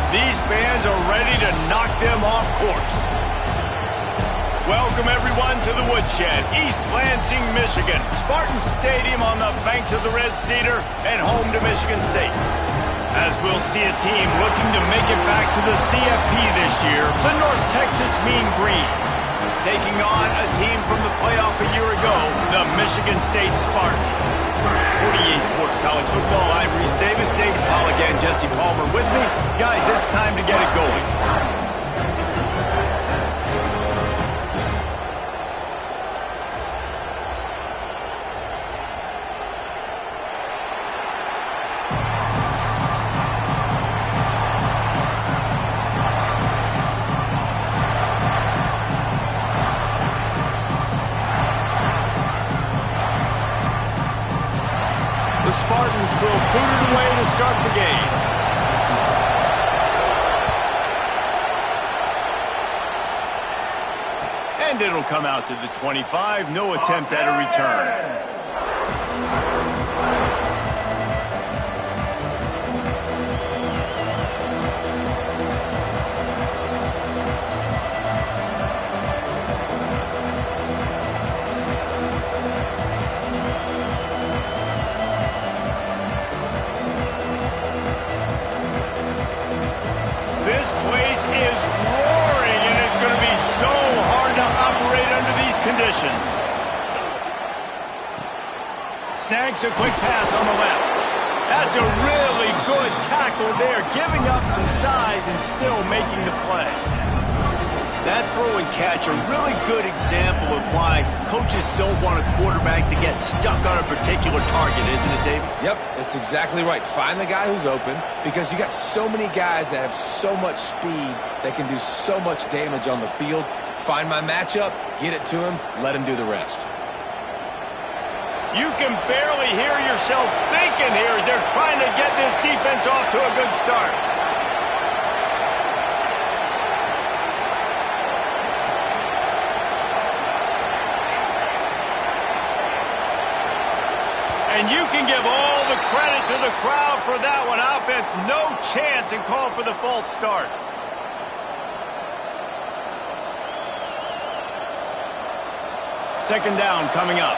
These fans are ready to knock them off course. Welcome, everyone, to the Woodshed, East Lansing, Michigan. Spartan Stadium on the banks of the Red Cedar and home to Michigan State. As we'll see a team looking to make it back to the CFP this year, the North Texas Mean Green, taking on a team from the playoff a year ago, the Michigan State Spartans. 48 Sports College Football, I'm Reese Davis, David Pollock, and Jesse Palmer with me. Guys, it's time to get it going. The Spartans will boot it away to start the game. And it'll come out to the 25. No attempt at a return. This place is roaring, and it's going to be so hard to operate under these conditions. Snags a quick pass on the left. That's a really good tackle there, giving up some size and still making the play. That throw and catch, a really good example of why coaches don't want a quarterback to get stuck on a particular target, isn't it, David? Yep, that's exactly right. Find the guy who's open, because you got so many guys that have so much speed that can do so much damage on the field. Find my matchup, get it to him, let him do the rest. You can barely hear yourself thinking here as they're trying to get this defense off to a good start. And you can give all the credit to the crowd for that one. Offense, no chance, and call for the false start. Second down coming up.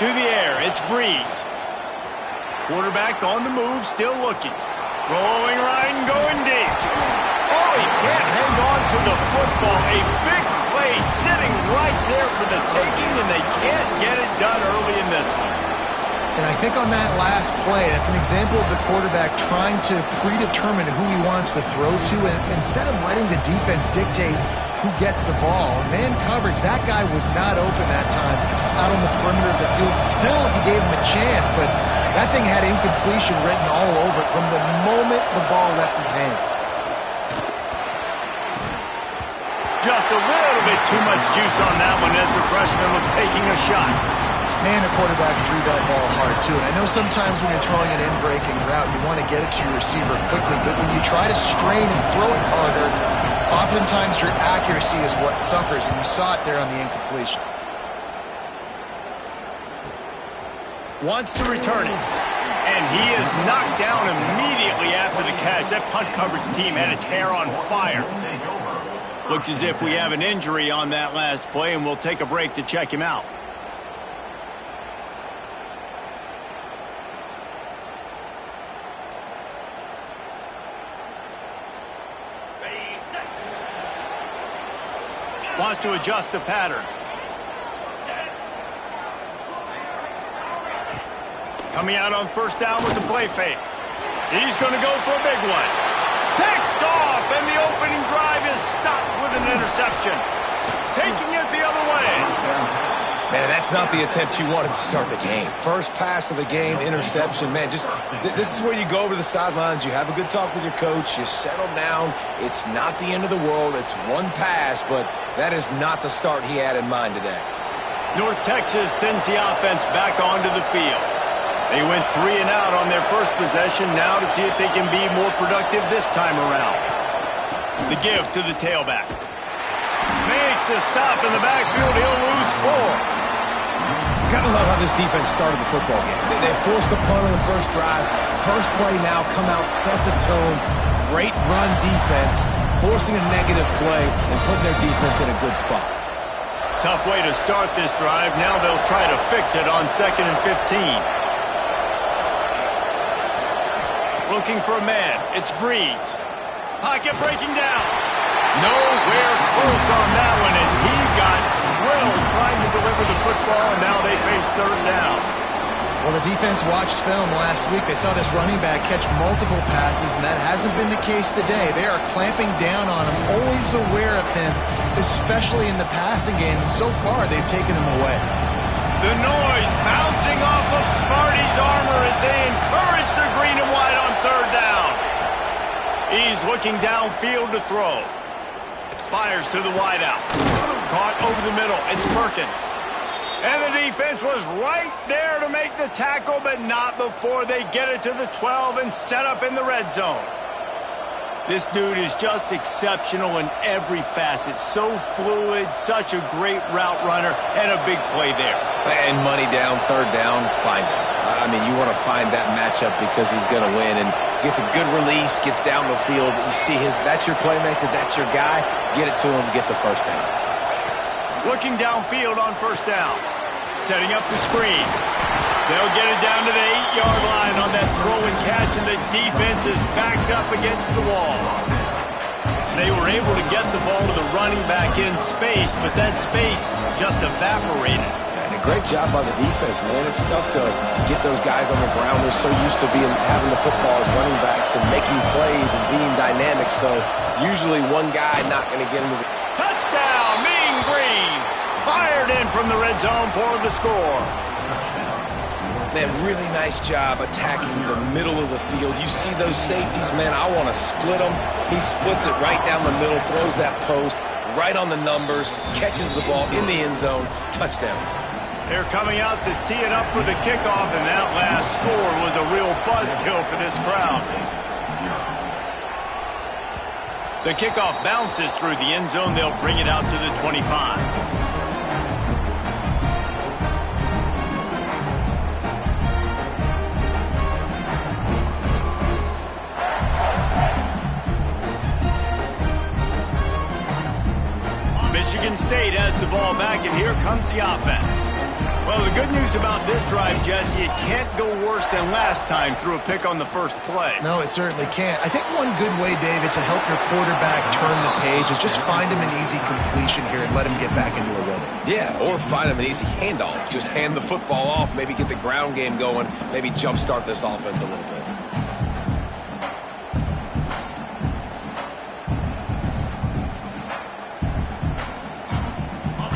To the air, it's Breeze. Quarterback on the move, still looking. Rolling right and going deep. Oh, he can't hang on to the football. A big play sitting right there for the taking, and they can't get it done early in this one. And I think on that last play, that's an example of the quarterback trying to predetermine who he wants to throw to, and instead of letting the defense dictate who gets the ball. Man coverage, that guy was not open that time out on the perimeter of the field. Still, he gave him a chance, but that thing had incompletion written all over it from the moment the ball left his hand. Just a little bit too much juice on that one as the freshman was taking a shot. Man, the quarterback threw that ball hard, too. And I know sometimes when you're throwing an in-breaking route, you want to get it to your receiver quickly, but when you try to strain and throw it harder, oftentimes your accuracy is what suffers, and you saw it there on the incompletion. Wants to return it, and he is knocked down immediately after the catch. That punt coverage team had its hair on fire. Looks as if we have an injury on that last play, and we'll take a break to check him out. Wants to adjust the pattern. Coming out on first down with the play fake. He's going to go for a big one. Picked off, and the opening drive is stopped with an interception. Taking it the other way. Man, that's not the attempt you wanted to start the game. First pass of the game, interception. Man, just this is where you go over the sidelines. You have a good talk with your coach. You settle down. It's not the end of the world. It's one pass, but that is not the start he had in mind today. North Texas sends the offense back onto the field. They went 3 and out on their first possession, now to see if they can be more productive this time around. The give to the tailback. Makes a stop in the backfield. He'll lose 4. Gotta love how this defense started the football game. They forced the punt on the first drive. First play now, come out, set the tone. Great run defense, forcing a negative play and putting their defense in a good spot. Tough way to start this drive. Now they'll try to fix it on 2nd and 15. Looking for a man. It's Breeze. Pocket breaking down. Nowhere close on that one as he got drilled trying to deliver the football, and now they face 3rd down. Well, the defense watched film last week. They saw this running back catch multiple passes, and that hasn't been the case today. They are clamping down on him, always aware of him, especially in the passing game, and so far they've taken him away. The noise bouncing off of Smarty's armor as they encourage the green and white on 3rd down. He's looking downfield to throw. Fires to the wideout. Caught over the middle. It's Perkins. And the defense was right there to make the tackle, but not before they get it to the 12 and set up in the red zone. This dude is just exceptional in every facet. So fluid, such a great route runner, and a big play there. And money down, 3rd down, find him. I mean, you want to find that matchup because he's going to win. And gets a good release, gets down the field. You see that's your playmaker, that's your guy. Get it to him, get the 1st down. Looking downfield on 1st down. Setting up the screen. They'll get it down to the 8-yard line on that throw and catch, and the defense is backed up against the wall. They were able to get the ball to the running back in space, but that space just evaporated. And a great job by the defense, man. It's tough to get those guys on the ground. They're so used to having the football as running backs and making plays and being dynamic, so usually one guy not going to get into the... Touchdown, Mean Green! Fired in from the red zone for the score. Man, really nice job attacking the middle of the field. You see those safeties, man, I want to split them. He splits it right down the middle, throws that post, right on the numbers, catches the ball in the end zone, touchdown. They're coming out to tee it up for the kickoff, and that last score was a real buzzkill for this crowd. The kickoff bounces through the end zone. They'll bring it out to the 25. Michigan State has the ball back, and here comes the offense. Well, the good news about this drive, Jesse, it can't go worse than last time through a pick on the first play. No, it certainly can't. I think one good way, David, to help your quarterback turn the page is just find him an easy completion here and let him get back into a rhythm. Yeah, or find him an easy handoff. Just hand the football off, maybe get the ground game going, maybe jumpstart this offense a little bit.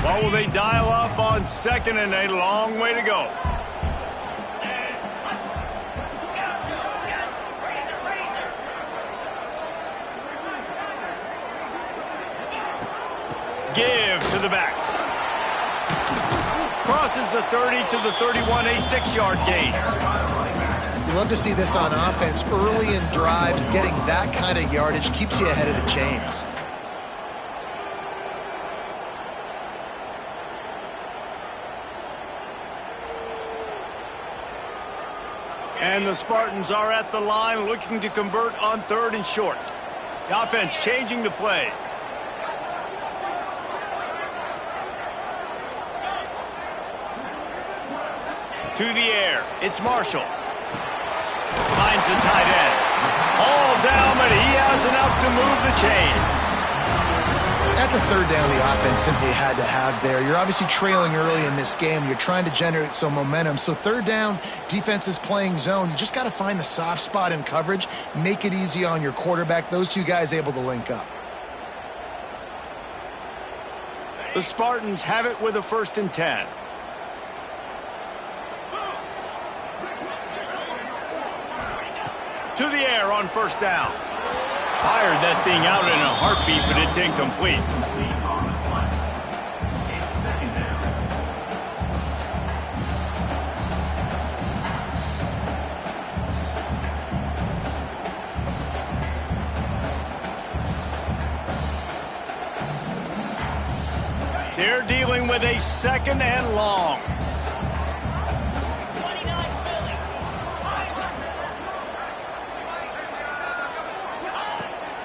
What will they dial up on 2nd and a long way to go? Give to the back. Crosses the 30 to the 31, a 6-yard gain. You love to see this on offense. Early in drives, getting that kind of yardage keeps you ahead of the chains. And the Spartans are at the line looking to convert on 3rd and short. The offense changing the play. To the air. It's Marshall. Finds the tight end. All down, but he has enough to move the chains. That's a 3rd down the offense simply had to have there. You're obviously trailing early in this game. You're trying to generate some momentum. So 3rd down, defense is playing zone. You just got to find the soft spot in coverage, make it easy on your quarterback. Those two guys able to link up. The Spartans have it with a 1st and 10. To the air on 1st down. Fired that thing out in a heartbeat, but it's incomplete. They're dealing with a 2nd and long.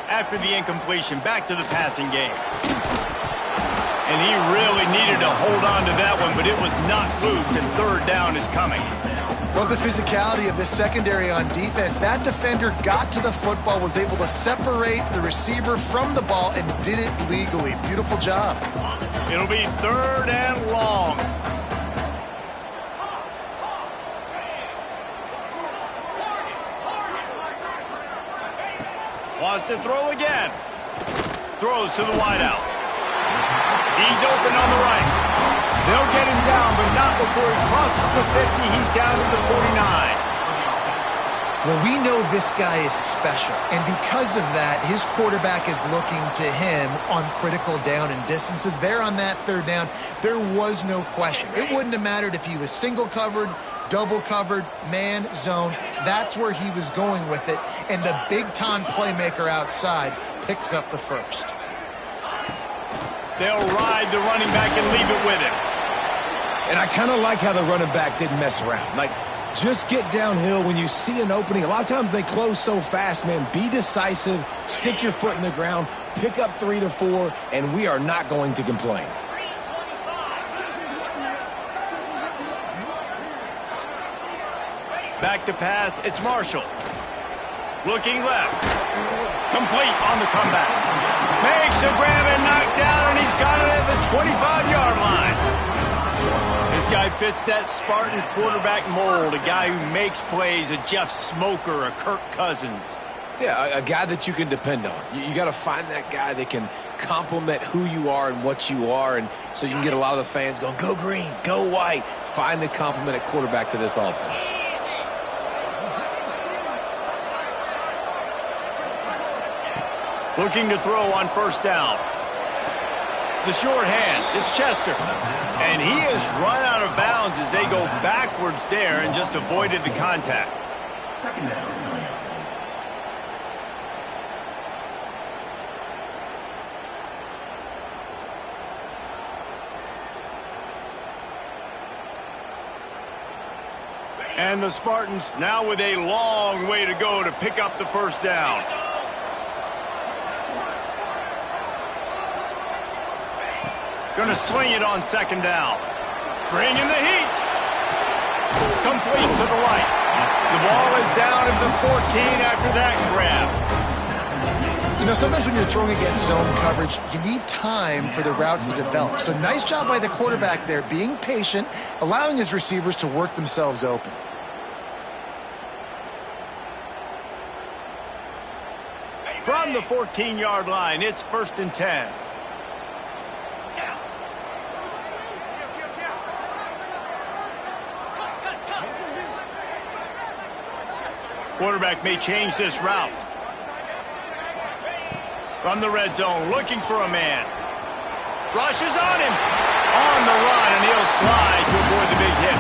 After the incompletion, back to the passing game. And he really needed to hold on to that one, but it was knocked loose, and 3rd down is coming. Love the physicality of this secondary on defense. That defender got to the football, was able to separate the receiver from the ball, and did it legally. Beautiful job. It'll be 3rd and long. Wants to throw again. Throws to the wideout. He's open on the right. They'll get him down, but not before he crosses the 50. He's down to the 49. Well, we know this guy is special, and because of that, his quarterback is looking to him on critical down and distances. There on that 3rd down, there was no question. It wouldn't have mattered if he was single covered, double covered, man, zone. That's where he was going with it, and the big-time playmaker outside picks up the 1st. They'll ride the running back and leave it with him. And I kind of like how the running back didn't mess around. Like, just get downhill when you see an opening. A lot of times they close so fast, man. Be decisive, stick your foot in the ground, pick up 3 to 4, and we are not going to complain. Back to pass, it's Marshall. Looking left. Complete on the comeback. Makes the grab and knocked down, and he's got it at the 25-yard line. This guy fits that Spartan quarterback mold, a guy who makes plays, a Jeff Smoker, a Kirk Cousins. Yeah, a guy that you can depend on. You got to find that guy that can complement who you are and what you are, and so you can get a lot of the fans going, go green, go white. Find the complement at quarterback to this offense. Looking to throw on 1st down. The short hands, it's Chester. And he has run out of bounds as they go backwards there and just avoided the contact. 2nd down. And the Spartans now with a long way to go to pick up the 1st down. Gonna swing it on 2nd down. Bring in the heat. Complete to the right. The ball is down at the 14 after that grab. You know, sometimes when you're throwing against zone coverage, you need time for the routes to develop. So nice job by the quarterback there, being patient, allowing his receivers to work themselves open. From the 14-yard line, it's 1st and 10. Quarterback may change this route. From the red zone, looking for a man. Rushes on him. On the run, and he'll slide to avoid the big hit.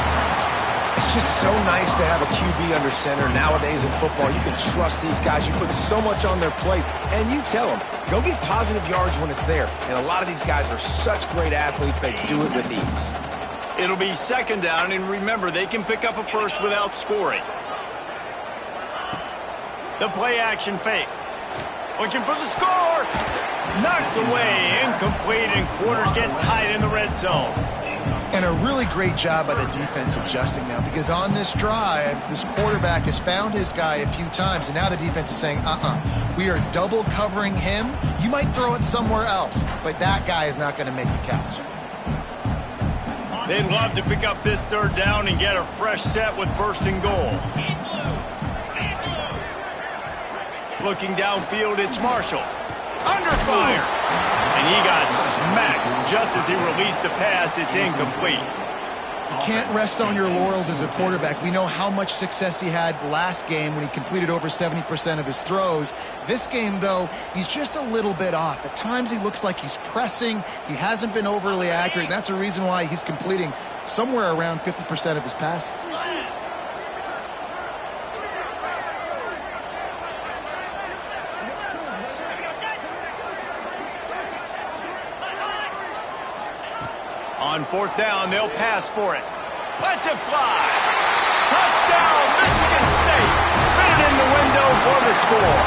It's just so nice to have a QB under center. Nowadays in football, you can trust these guys. You put so much on their plate, and you tell them, go get positive yards when it's there. And a lot of these guys are such great athletes, they do it with ease. It'll be 2nd down, and remember, they can pick up a 1st without scoring. The play-action fake. Looking for the score. Knocked away, incomplete, and quarters get tight in the red zone. And a really great job by the defense adjusting now, because on this drive, this quarterback has found his guy a few times, and now the defense is saying, we are double covering him. You might throw it somewhere else, but that guy is not going to make the catch. They'd love to pick up this 3rd down and get a fresh set with 1st and goal. Looking downfield, it's Marshall. Under fire. And he got smacked just as he released the pass. It's incomplete. You can't rest on your laurels as a quarterback. We know how much success he had last game when he completed over 70% of his throws. This game, though, he's just a little bit off. At times he looks like he's pressing. He hasn't been overly accurate. And that's a reason why he's completing somewhere around 50% of his passes. On fourth down, they'll pass for it. Let's it fly. Touchdown, Michigan State. Fitted in the window for the score.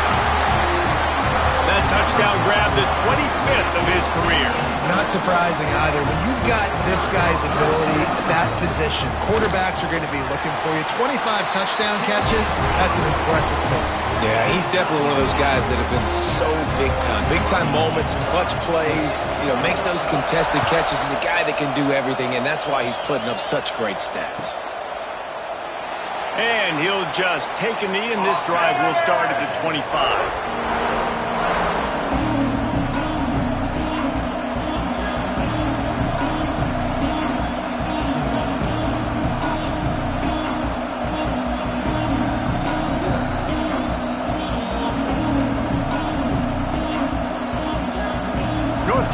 That touchdown grabbed the 25th of his career. Not surprising either. When you've got this guy's ability, that position, quarterbacks are going to be looking for you. 25 touchdown catches, that's an impressive thing. Yeah, he's definitely one of those guys that have been so big time. Big time moments, clutch plays, makes those contested catches. He's a guy that can do everything, and that's why he's putting up such great stats. And he'll just take a knee, and this drive will start at the 25.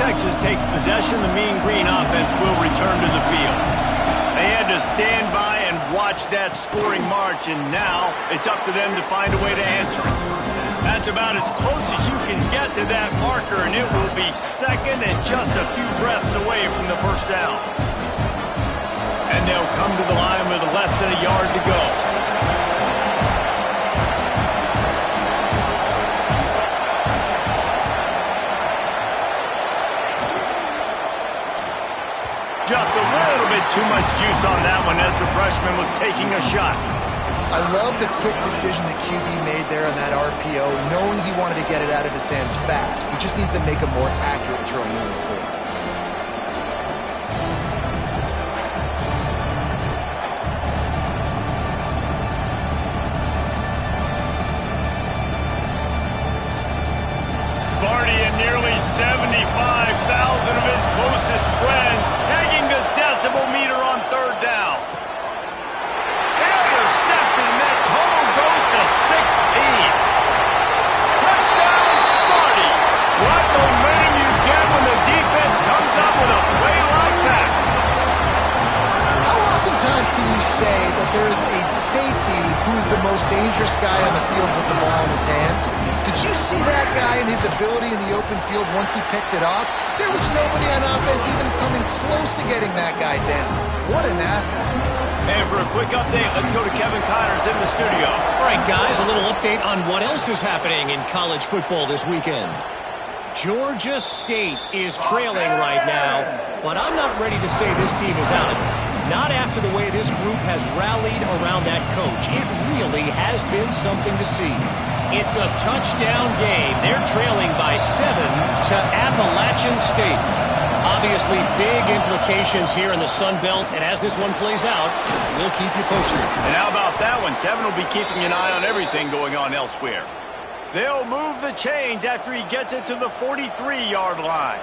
Texas takes possession. The Mean Green offense will return to the field. They had to stand by and watch that scoring march, and now it's up to them to find a way to answer it. That's about as close as you can get to that marker, and it will be second and just a few breaths away from the first down. And they'll come to the line with less than a yard to go. Just a little bit too much juice on that one as the freshman was taking a shot. I love the quick decision the QB made there on that RPO, knowing he wanted to get it out of his hands fast. He just needs to make a more accurate throw moving forward. Sparty and nearly 75,000 of his closest friends pegging the decibel meter on third down. Intercepted, and that total goes to 16. Touchdown, Sparty. What momentum you get when the defense comes up with a play like that. How oftentimes can you say that there is a safety who's the most dangerous guy on the field with the ball in his hands? Did you see that guy and his ability in the open field once he picked it off? There was nobody on offense even coming close to getting that guy down. What an athlete. And for a quick update, let's go to Kevin Connors in the studio. All right, guys, a little update on what else is happening in college football this weekend. Georgia State is trailing right now, but I'm not ready to say this team is out. Not after the way this group has rallied around that coach. It really has been something to see. It's a touchdown game. They're trailing by 7 to Appalachian State. Obviously, big implications here in the Sun Belt, and as this one plays out, we'll keep you posted. And how about that one? Kevin will be keeping an eye on everything going on elsewhere. They'll move the chains after he gets it to the 43-yard line.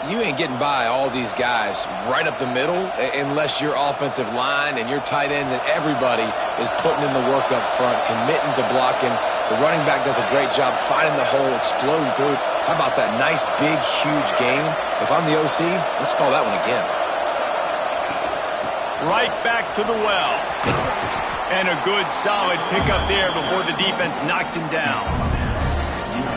You ain't getting by all these guys right up the middle unless your offensive line and your tight ends and everybody is putting in the work up front, committing to blocking. The running back does a great job finding the hole, exploding through. How about that nice, big, huge game? If I'm the OC, let's call that one again. Right back to the well. And a good, solid pickup there before the defense knocks him down.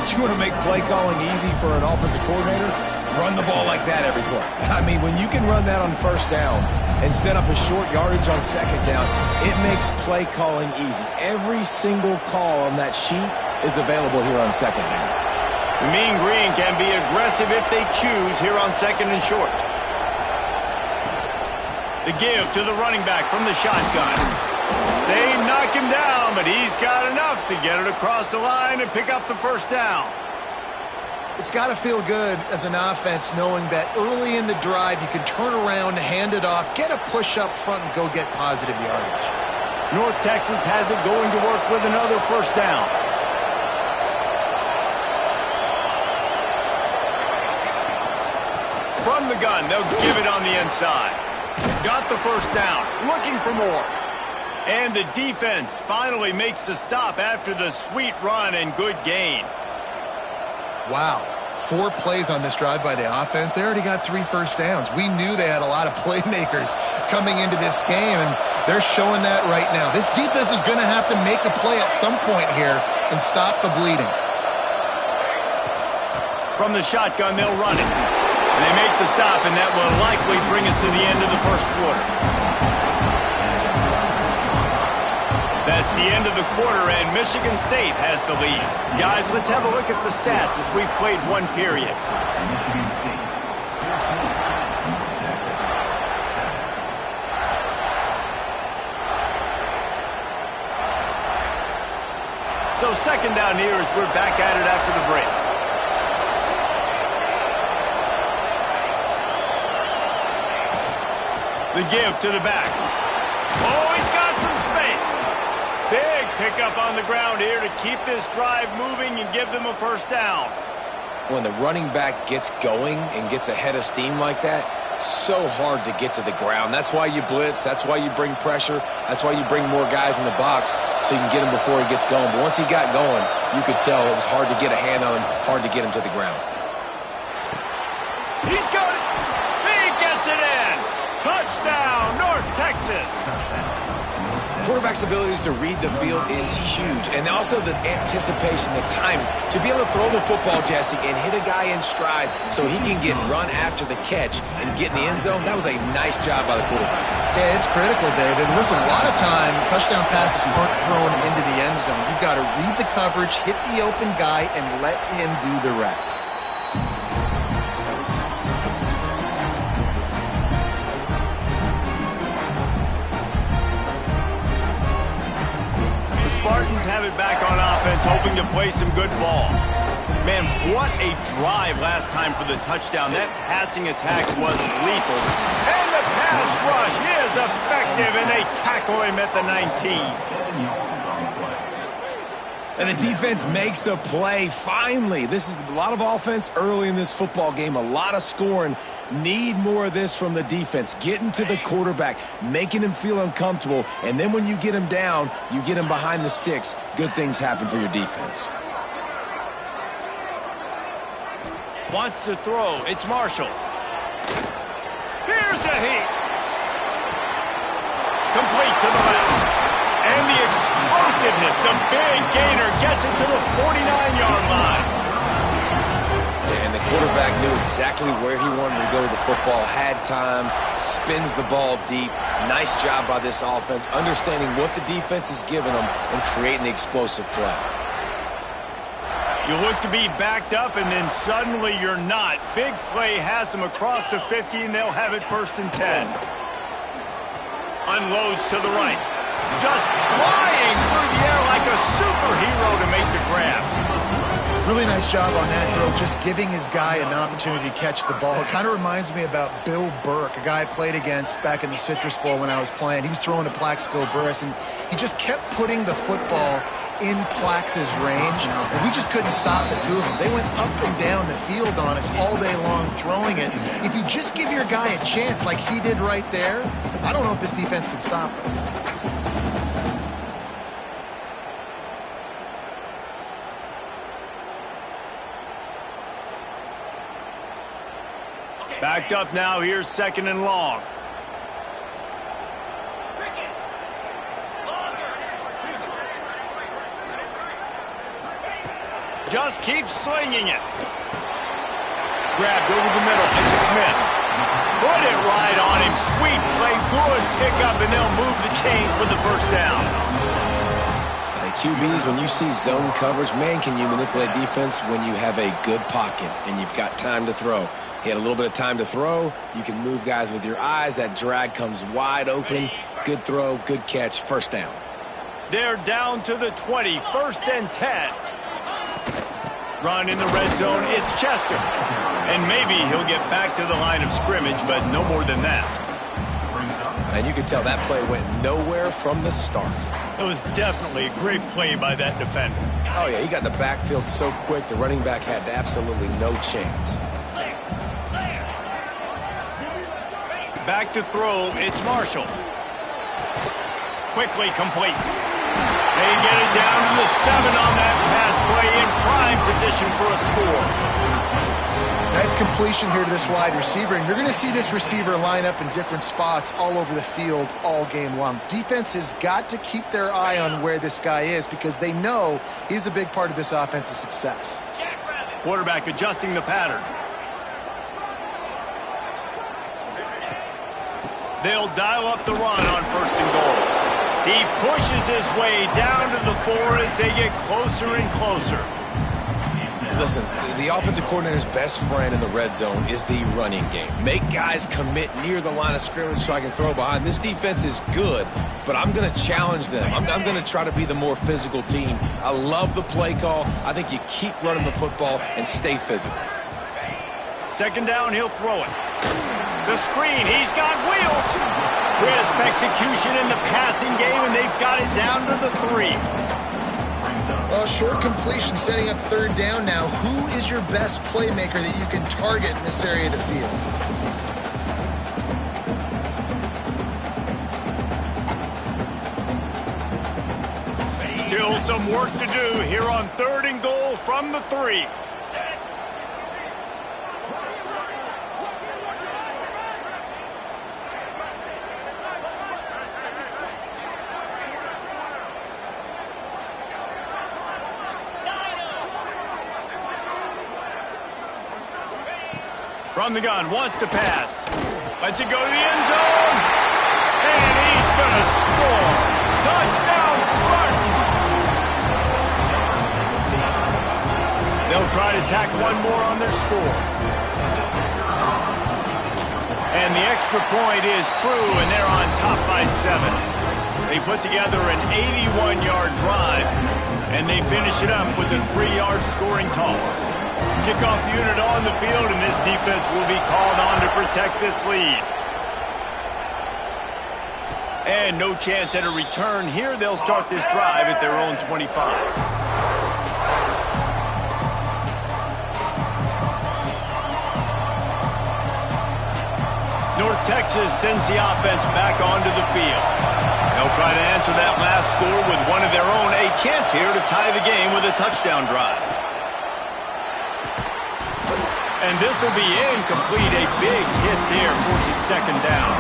You want to make play calling easy for an offensive coordinator? Run the ball like that every play. I mean, when you can run that on first down and set up a short yardage on second down, it makes play calling easy. Every single call on that sheet is available here on second down. The Mean Green can be aggressive if they choose here on second and short. The give to the running back from the shotgun. They knock him down, but he's got enough to get it across the line and pick up the first down. It's got to feel good as an offense knowing that early in the drive you can turn around, hand it off, get a push up front, and go get positive yardage. North Texas has it going to work with another first down. From the gun, they'll give it on the inside. Got the first down, looking for more. And the defense finally makes the stop after the sweet run and good gain. Wow. 4 plays on this drive by the offense. They already got 3 first downs. We knew they had a lot of playmakers coming into this game, and they're showing that right now. This defense is going to have to make a play at some point here and stop the bleeding. From the shotgun, they'll run it. And they make the stop, and that will likely bring us to the end of the first quarter. That's the end of the quarter, and Michigan State has the lead. Guys, let's have a look at the stats as we've played one period. So second down here as we're back at it after the break. The give to the back. Oh, he's got some space. Big pickup on the ground here to keep this drive moving and give them a first down. When the running back gets going and gets ahead of steam like that, so hard to get to the ground. That's why you blitz. That's why you bring pressure. That's why you bring more guys in the box so you can get him before he gets going. But once he got going, you could tell it was hard to get a hand on him, hard to get him to the ground. He's got it. He gets it in. Touchdown, North Texas. Quarterback's abilities to read the field is huge. And also the anticipation, the timing. To be able to throw the football, Jesse, and hit a guy in stride so he can get run after the catch and get in the end zone, that was a nice job by the quarterback. Yeah, it's critical, David. And listen, a lot of times, touchdown passes aren't thrown into the end zone. You've got to read the coverage, hit the open guy, and let him do the rest. Spartans have it back on offense, hoping to play some good ball. Man, what a drive last time for the touchdown. That passing attack was lethal. And the pass rush is effective, and they tackle him at the 19. And the defense makes a play, finally. This is a lot of offense early in this football game, a lot of scoring. Need more of this from the defense. Getting to the quarterback, making him feel uncomfortable, and then when you get him down, you get him behind the sticks. Good things happen for your defense. Wants to throw. It's Marshall. Here's a heat. Complete to the left. And the explosiveness, the big gainer gets it to the 49-yard line. And the quarterback knew exactly where he wanted to go with the football, had time, spins the ball deep. Nice job by this offense, understanding what the defense is giving them and creating the explosive play. You look to be backed up, and then suddenly you're not. Big play has them across the 50, and they'll have it 1st and 10. Unloads to the right. Just flying through the air like a superhero to make the grab. Really nice job on that throw, just giving his guy an opportunity to catch the ball. It kind of reminds me about Bill Burke, a guy I played against back in the Citrus Bowl when I was playing. He was throwing to Plaxico Burress, and he just kept putting the football in Plax's range, and we just couldn't stop the two of them. They went up and down the field on us all day long throwing it. If you just give your guy a chance like he did right there, I don't know if this defense can stop him. Backed up now, here's 2nd and long. Just keep slinging it. Grabbed over the middle, it's Smith. Put it right on him, sweet play, good pickup, and they'll move the chains with the first down. QBs, when you see zone coverage, man, can you manipulate defense when you have a good pocket and you've got time to throw. He had a little bit of time to throw. You can move guys with your eyes. That drag comes wide open. Good throw, good catch, first down. They're down to the 20, 1st and 10. Run in the red zone, it's Chester. And maybe he'll get back to the line of scrimmage, but no more than that. And you can tell that play went nowhere from the start. It was definitely a great play by that defender. Oh, yeah, he got in the backfield so quick, the running back had absolutely no chance. Back to throw, it's Marshall. Quickly complete. They get it down to the 7 on that pass play, in prime position for a score. Nice completion here to this wide receiver, and you're going to see this receiver line up in different spots all over the field all game long. Defense has got to keep their eye on where this guy is because they know he's a big part of this offense's success. Quarterback adjusting the pattern. They'll dial up the run on 1st and goal. He pushes his way down to the 4 as they get closer and closer. Listen, the offensive coordinator's best friend in the red zone is the running game. Make guys commit near the line of scrimmage so I can throw behind. This defense is good, but I'm going to challenge them. I'm going to try to be the more physical team. I love the play call. I think you keep running the football and stay physical. 2nd down, he'll throw it. The screen, he's got wheels. Crisp execution in the passing game, and they've got it down to the 3. Well, short completion setting up 3rd down now. Who is your best playmaker that you can target in this area of the field? Still some work to do here on 3rd and goal from the 3. From the gun, wants to pass. Lets it go to the end zone. And he's going to score. Touchdown, Spartans. They'll try to tack one more on their score. And the extra point is true, and they're on top by 7. They put together an 81-yard drive, and they finish it up with a 3-yard scoring toss. Kickoff unit on the field, and this defense will be called on to protect this lead. And no chance at a return here. They'll start this drive at their own 25. North Texas sends the offense back onto the field. They'll try to answer that last score with one of their own. A chance here to tie the game with a touchdown drive. And this will be incomplete. A big hit there forces 2nd down.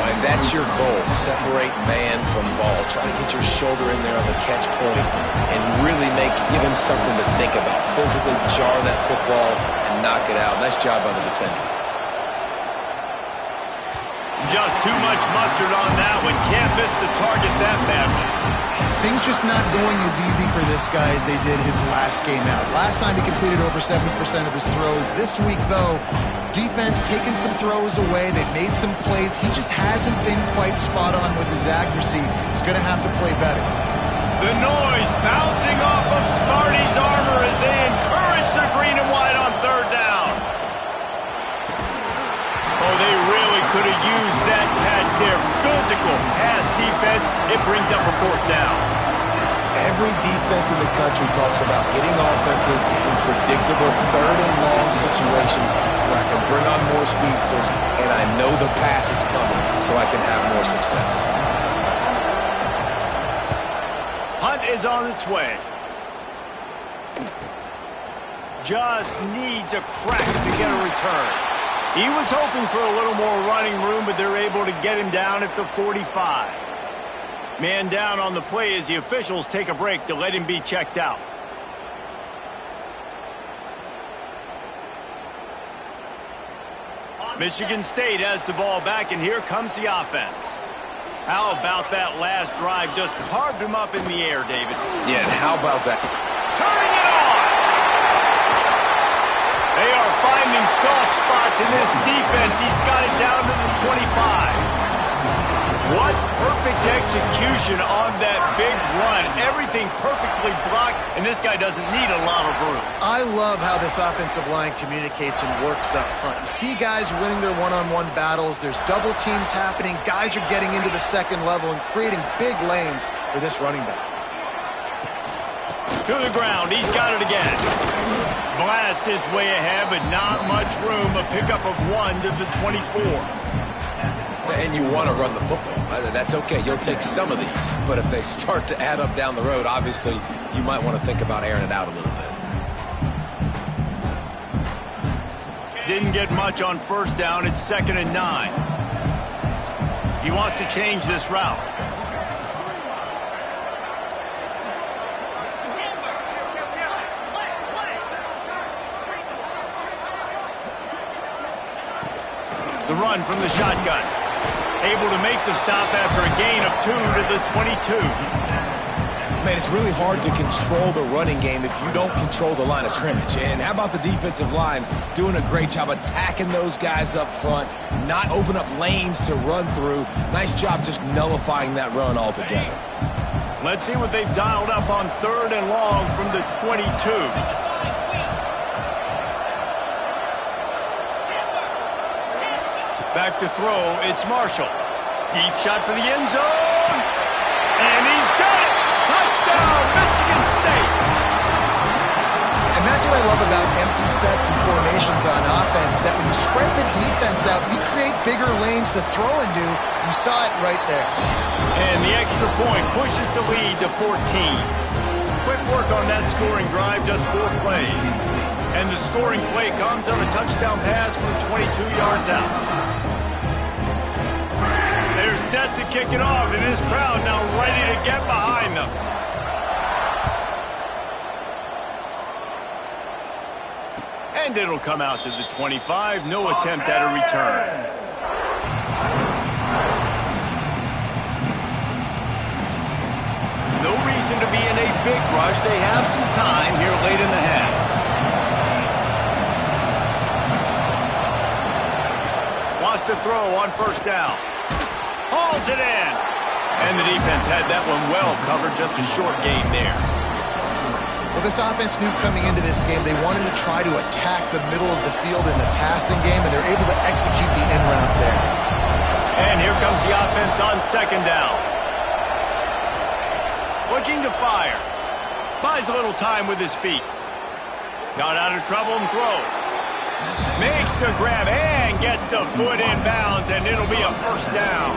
And that's your goal. Separate man from ball. Try to get your shoulder in there on the catch point and really give him something to think about. Physically jar that football and knock it out. Nice job by the defender. Just too much mustard on that one. Can't miss the target that badly. Things just not going as easy for this guy as they did his last game out. Last time he completed over 70% of his throws. This week, though, defense taking some throws away. They've made some plays. He just hasn't been quite spot on with his accuracy. He's going to have to play better. The noise bouncing off of Sparty's armor as they encourage the green and white on 3rd down. Oh, they really could have used that catch there. Physical pass defense. It brings up a 4th down. Every defense in the country talks about getting offenses in predictable 3rd and long situations where I can bring on more speedsters and I know the pass is coming so I can have more success. Hunt is on its way. Just needs a crack to get a return. He was hoping for a little more running room, but they're able to get him down at the 45. Man down on the play as the officials take a break to let him be checked out. Michigan State has the ball back, and here comes the offense. How about that last drive? Just carved him up in the air, David. Yeah, and how about that? Turning it on! They are finding soft spots in this defense. He's got it down to the 25. What perfect execution on that big run. Everything perfectly blocked, and this guy doesn't need a lot of room. I love how this offensive line communicates and works up front. You see guys winning their one-on-one battles. There's double teams happening. Guys are getting into the 2nd level and creating big lanes for this running back. To the ground. He's got it again. Blast his way ahead, but not much room. A pickup of 1 to the 24. And you want to run the football. That's okay. You'll take some of these. But if they start to add up down the road, obviously, you might want to think about airing it out a little bit. Didn't get much on 1st down. It's 2nd and 9. He wants to change this route. The run from the shotgun. Able to make the stop after a gain of 2 to the 22. Man, it's really hard to control the running game if you don't control the line of scrimmage. And how about the defensive line doing a great job attacking those guys up front, not open up lanes to run through. Nice job just nullifying that run altogether. Let's see what they've dialed up on 3rd and long from the 22. Back to throw, it's Marshall. Deep shot for the end zone. And he's got it! Touchdown, Michigan State! And that's what I love about empty sets and formations on offense, is that when you spread the defense out, you create bigger lanes to throw into. You saw it right there. And the extra point pushes the lead to 14. Quick work on that scoring drive, just 4 plays. And the scoring play comes on a touchdown pass from 22 yards out. They're set to kick it off, and this crowd now ready to get behind them. And it'll come out to the 25. No attempt at a return. No reason to be in a big rush. They have some time here late in the half. Wants to throw on 1st down. Hauls it in. And the defense had that one well covered. Just a short gain there. Well, this offense knew coming into this game they wanted to try to attack the middle of the field in the passing game, and they're able to execute the in route there. And here comes the offense on 2nd down. Looking to fire. Buys a little time with his feet. Got out of trouble and throws. Makes the grab and gets the foot in bounds, and it'll be a 1st down.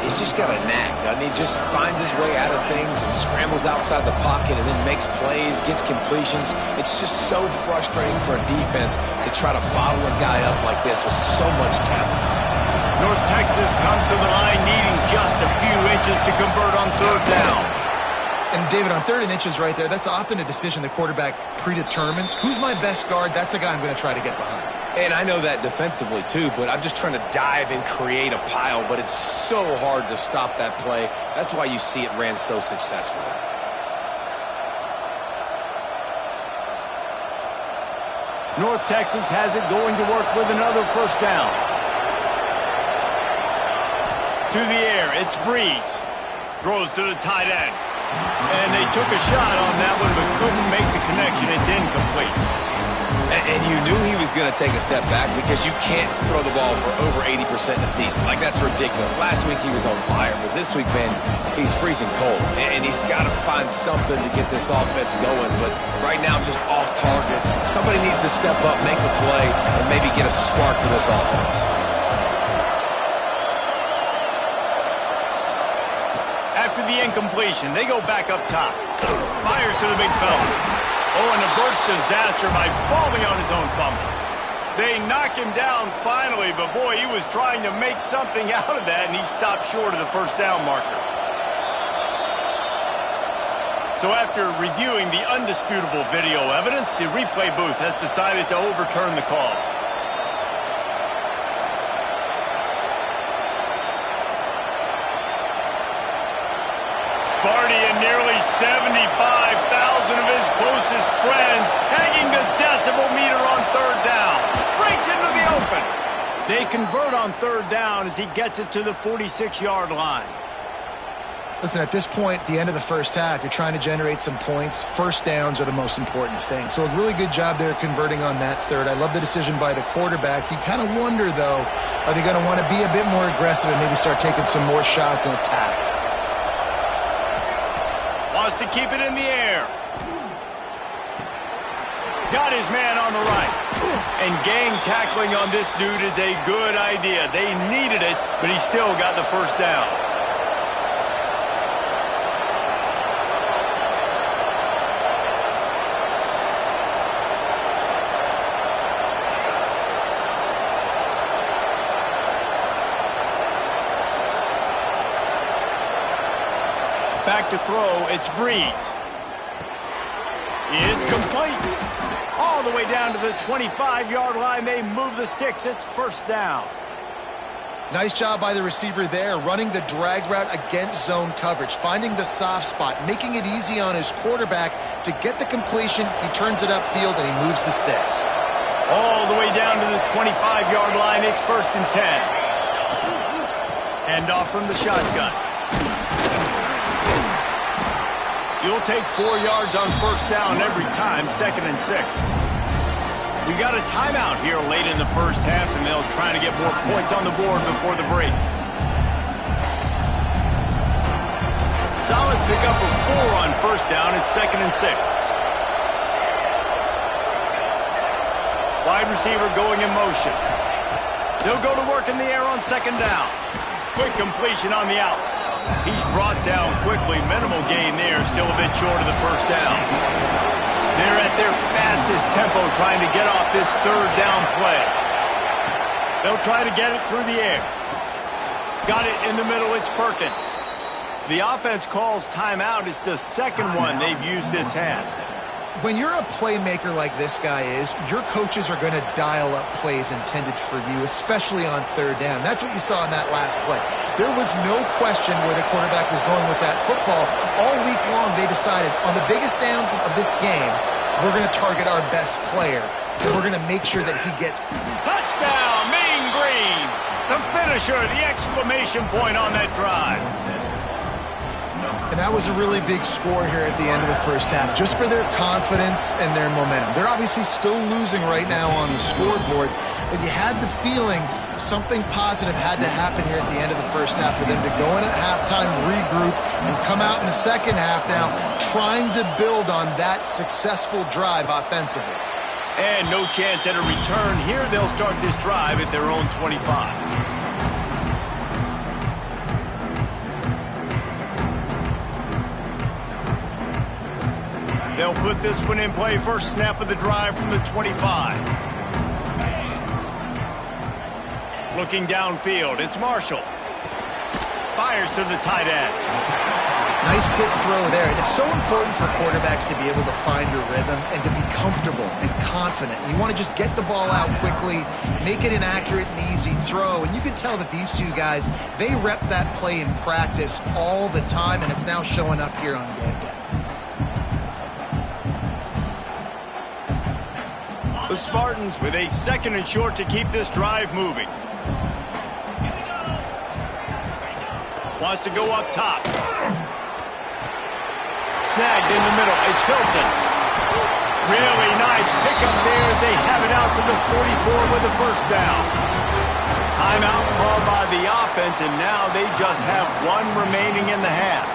He's just got a knack, doesn't he? Just finds his way out of things and scrambles outside the pocket and then makes plays, gets completions. It's just so frustrating for a defense to try to bottle a guy up like this with so much talent. North Texas comes to the line needing just a few inches to convert on 3rd down. And David, on 3rd and inches right there, that's often a decision the quarterback predetermines. Who's my best guard? That's the guy I'm going to try to get behind. And I know that defensively too, but I'm just trying to dive and create a pile, but it's so hard to stop that play. That's why you see it ran so successfully. North Texas has it going to work with another 1st down. To the air, it's Breeze. Throws to the tight end. And they took a shot on that one, but couldn't make the connection. It's incomplete. And you knew he was going to take a step back because you can't throw the ball for over 80% in a season. Like, that's ridiculous. Last week he was on fire, but this week, man, he's freezing cold. And he's got to find something to get this offense going. But right now, just off target. Somebody needs to step up, make a play, and maybe get a spark for this offense. After the incompletion, they go back up top. Fires to the big fella. Oh, and averts disaster by falling on his own fumble. They knock him down finally, but boy, he was trying to make something out of that, and he stopped short of the 1st down marker. So after reviewing the undisputable video evidence, the replay booth has decided to overturn the call. Sparty and nearly 75,000 of his closest friends pegging the decibel meter on 3rd down. Breaks into the open. They convert on 3rd down as he gets it to the 46-yard line. Listen, at this point, the end of the 1st half, you're trying to generate some points. 1st downs are the most important thing. So a really good job there converting on that 3rd. I love the decision by the quarterback. You kind of wonder, though, are they going to want to be a bit more aggressive and maybe start taking some more shots and attack? Wants to keep it in the air. Got his man on the right. And gang tackling on this dude is a good idea. They needed it, but he still got the 1st down. Back to throw, it's Breeze. It's complete. All the way down to the 25-yard line, they move the sticks. It's 1st down. Nice job by the receiver there, running the drag route against zone coverage, finding the soft spot, making it easy on his quarterback to get the completion. He turns it upfield, and he moves the sticks. All the way down to the 25-yard line. It's 1st and 10. Hand off from the shotgun. You'll take 4 yards on 1st down every time, 2nd and 6. We got a timeout here late in the 1st half, and they'll try to get more points on the board before the break. Solid pickup of 4 on 1st down. It's 2nd and 6. Wide receiver going in motion. They'll go to work in the air on 2nd down. Quick completion on the out. He's brought down quickly. Minimal gain there. Still a bit short of the 1st down. They're at their fastest tempo trying to get off this 3rd down play. They'll try to get it through the air. Got it in the middle. It's Perkins. The offense calls timeout. It's the 2nd one they've used this half. When you're a playmaker like this guy is, your coaches are going to dial up plays intended for you, especially on 3rd down. That's what you saw in that last play. There was no question where the quarterback was going with that football. All week long, they decided on the biggest downs of this game, we're going to target our best player, and we're going to make sure that he gets... Touchdown, Mean Green! The finisher, the exclamation point on that drive. And that was a really big score here at the end of the 1st half, just for their confidence and their momentum. They're obviously still losing right now on the scoreboard, but you had the feeling something positive had to happen here at the end of the 1st half for them to go in at halftime, regroup, and come out in the 2nd half now trying to build on that successful drive offensively. And no chance at a return here. They'll start this drive at their own 25. They'll put this one in play. First snap of the drive from the 25. Looking downfield, it's Marshall. Fires to the tight end. Nice quick throw there. And it's so important for quarterbacks to be able to find a rhythm and to be comfortable and confident. You want to just get the ball out quickly, make it an accurate and easy throw. And you can tell that these two guys, they rep that play in practice all the time, and it's now showing up here on game day. The Spartans with a 2nd and short to keep this drive moving. Wants to go up top. Snagged in the middle. It's Hilton. Really nice pickup there as they have it out to the 44 with the 1st down. Timeout called by the offense, and now they just have 1 remaining in the half.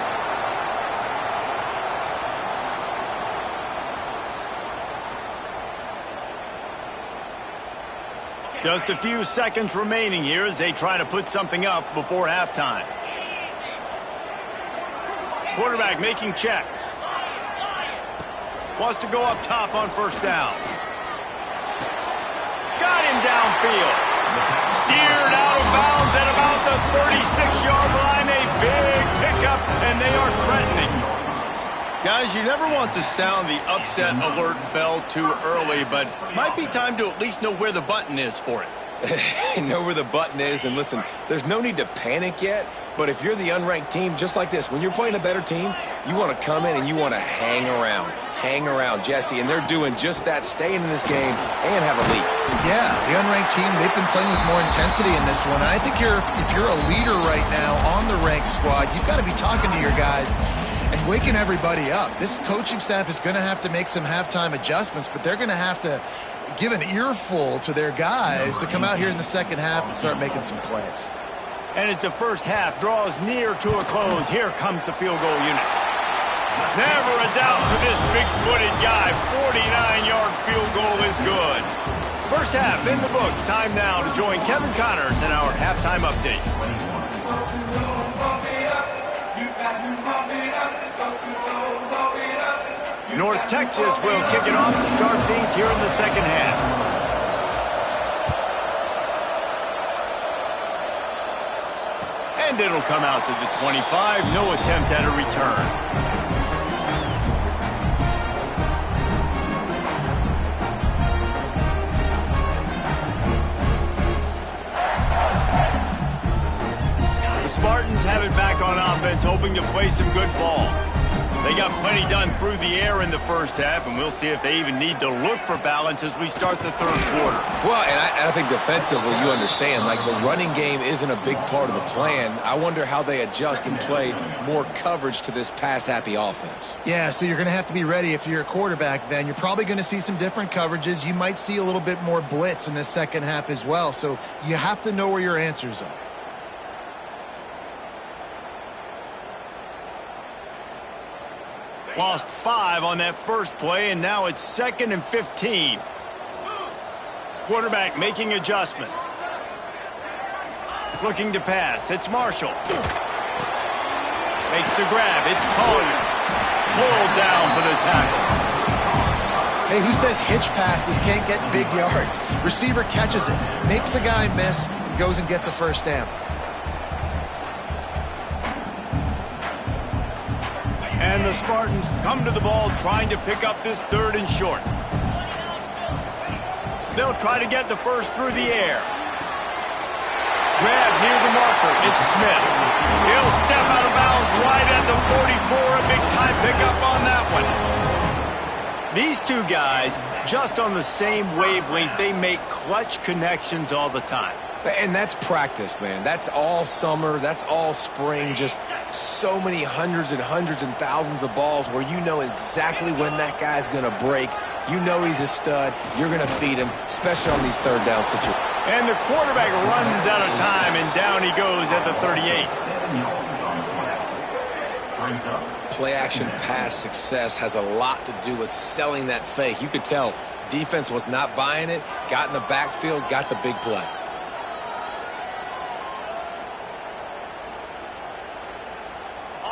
Just a few seconds remaining here as they try to put something up before halftime. Quarterback making checks. Wants to go up top on 1st down. Got him downfield. Steered out of bounds at about the 36-yard line. A big pickup, and they are threatening. Guys, you never want to sound the upset alert bell too early, but might be time to at least know where the button is for it. Know where the button is, and listen, there's no need to panic yet, but if you're the unranked team, just like this, when you're playing a better team, you want to come in and you want to hang around, Jesse, and they're doing just that, staying in this game and have a lead. Yeah, the unranked team, they've been playing with more intensity in this one, and I think if you're a leader right now on the ranked squad, you've got to be talking to your guys and waking everybody up. This coaching staff is going to have to make some halftime adjustments, but they're going to have to give an earful to their guys to come out here in the 2nd half and start making some plays. And as the 1st half draws near to a close, here comes the field goal unit. Never a doubt for this big-footed guy. 49-yard field goal is good. 1st half in the books. Time now to join Kevin Connors in our halftime update. North Texas will kick it off to start things here in the 2nd half. And it'll come out to the 25. No attempt at a return. hoping to play some good ball. They got plenty done through the air in the first half, and we'll see if they even need to look for balance as we start the third quarter. Well, and I think defensively, you understand, like the running game isn't a big part of the plan. I wonder how they adjust and play more coverage to this pass-happy offense. Yeah, so you're going to have to be ready if you're a quarterback then. You're probably going to see some different coverages. You might see a little bit more blitz in the second half as well, so you have to know where your answers are. Lost 5 on that first play, and now it's 2nd and 15. Quarterback making adjustments. Looking to pass. It's Marshall. Makes the grab. It's Collier. Pulled down for the tackle. Hey, who says hitch passes can't get big yards? Receiver catches it, makes a guy miss, goes and gets a first down. And the Spartans come to the ball trying to pick up this 3rd and short. They'll try to get the first through the air. Grab near the marker. It's Smith. He'll step out of bounds right at the 44. A big-time pickup on that one. These two guys, just on the same wavelength, they make clutch connections all the time. And that's practice, man. That's all summer. That's all spring. Just so many hundreds and thousands of balls where you know exactly when that guy's going to break. You know he's a stud. You're going to feed him, especially on these third down situations. And the quarterback runs out of time, and down he goes at the 38. Play-action pass success has a lot to do with selling that fake. You could tell defense was not buying it, got in the backfield, got the big play.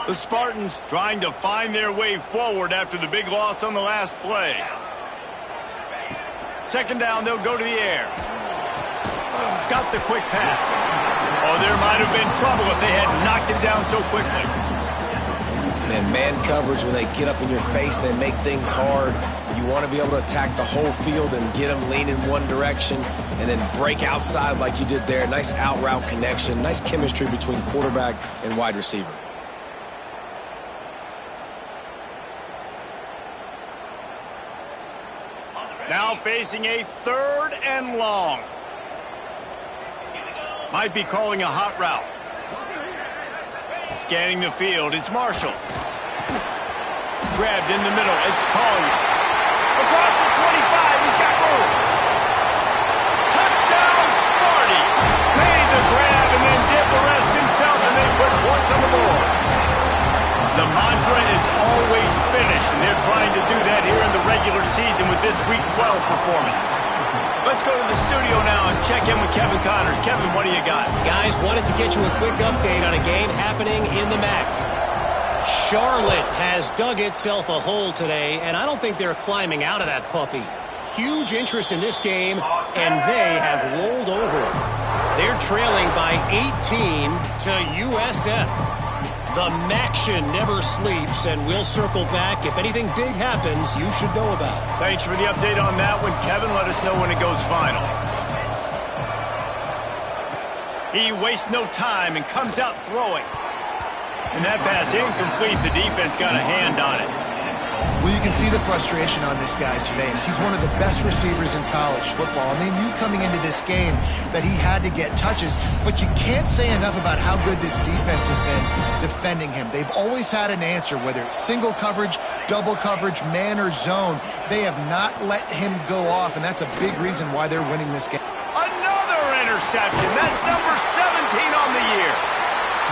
The Spartans trying to find their way forward after the big loss on the last play. 2nd down, they'll go to the air. Got the quick pass. Oh, there might have been trouble if they had knocked it down so quickly. And man coverage, when they get up in your face, they make things hard. You want to be able to attack the whole field and get them lean in one direction and then break outside like you did there. Nice out route connection, nice chemistry between quarterback and wide receiver. Now facing a 3rd and long. Might be calling a hot route. Scanning the field, it's Marshall. Grabbed in the middle, it's Collier. Across the 25, he's got room. Touchdown, Sparty. Made the grab and then did the rest himself, and they put points on the board. The mantra is always finish, and they're trying to do that here in the regular season with this Week 12 performance. Let's go to the studio now and check in with Kevin Connors. Kevin, what do you got? Guys, wanted to get you a quick update on a game happening in the MAC. Charlotte has dug itself a hole today, and I don't think they're climbing out of that puppy. Huge interest in this game, and they have rolled over. They're trailing by 18 to USF. The Maction never sleeps, and we'll circle back. If anything big happens, you should know about it. Thanks for the update on that one, Kevin. Let us know when it goes final. He wastes no time and comes out throwing. And that pass incomplete. The defense got a hand on it. Well, you can see the frustration on this guy's face. He's one of the best receivers in college football. I mean, you coming into this game that he had to get touches, but you can't say enough about how good this defense has been defending him. They've always had an answer, whether it's single coverage, double coverage, man or zone. They have not let him go off, and that's a big reason why they're winning this game. Another interception. That's number 17 on the year.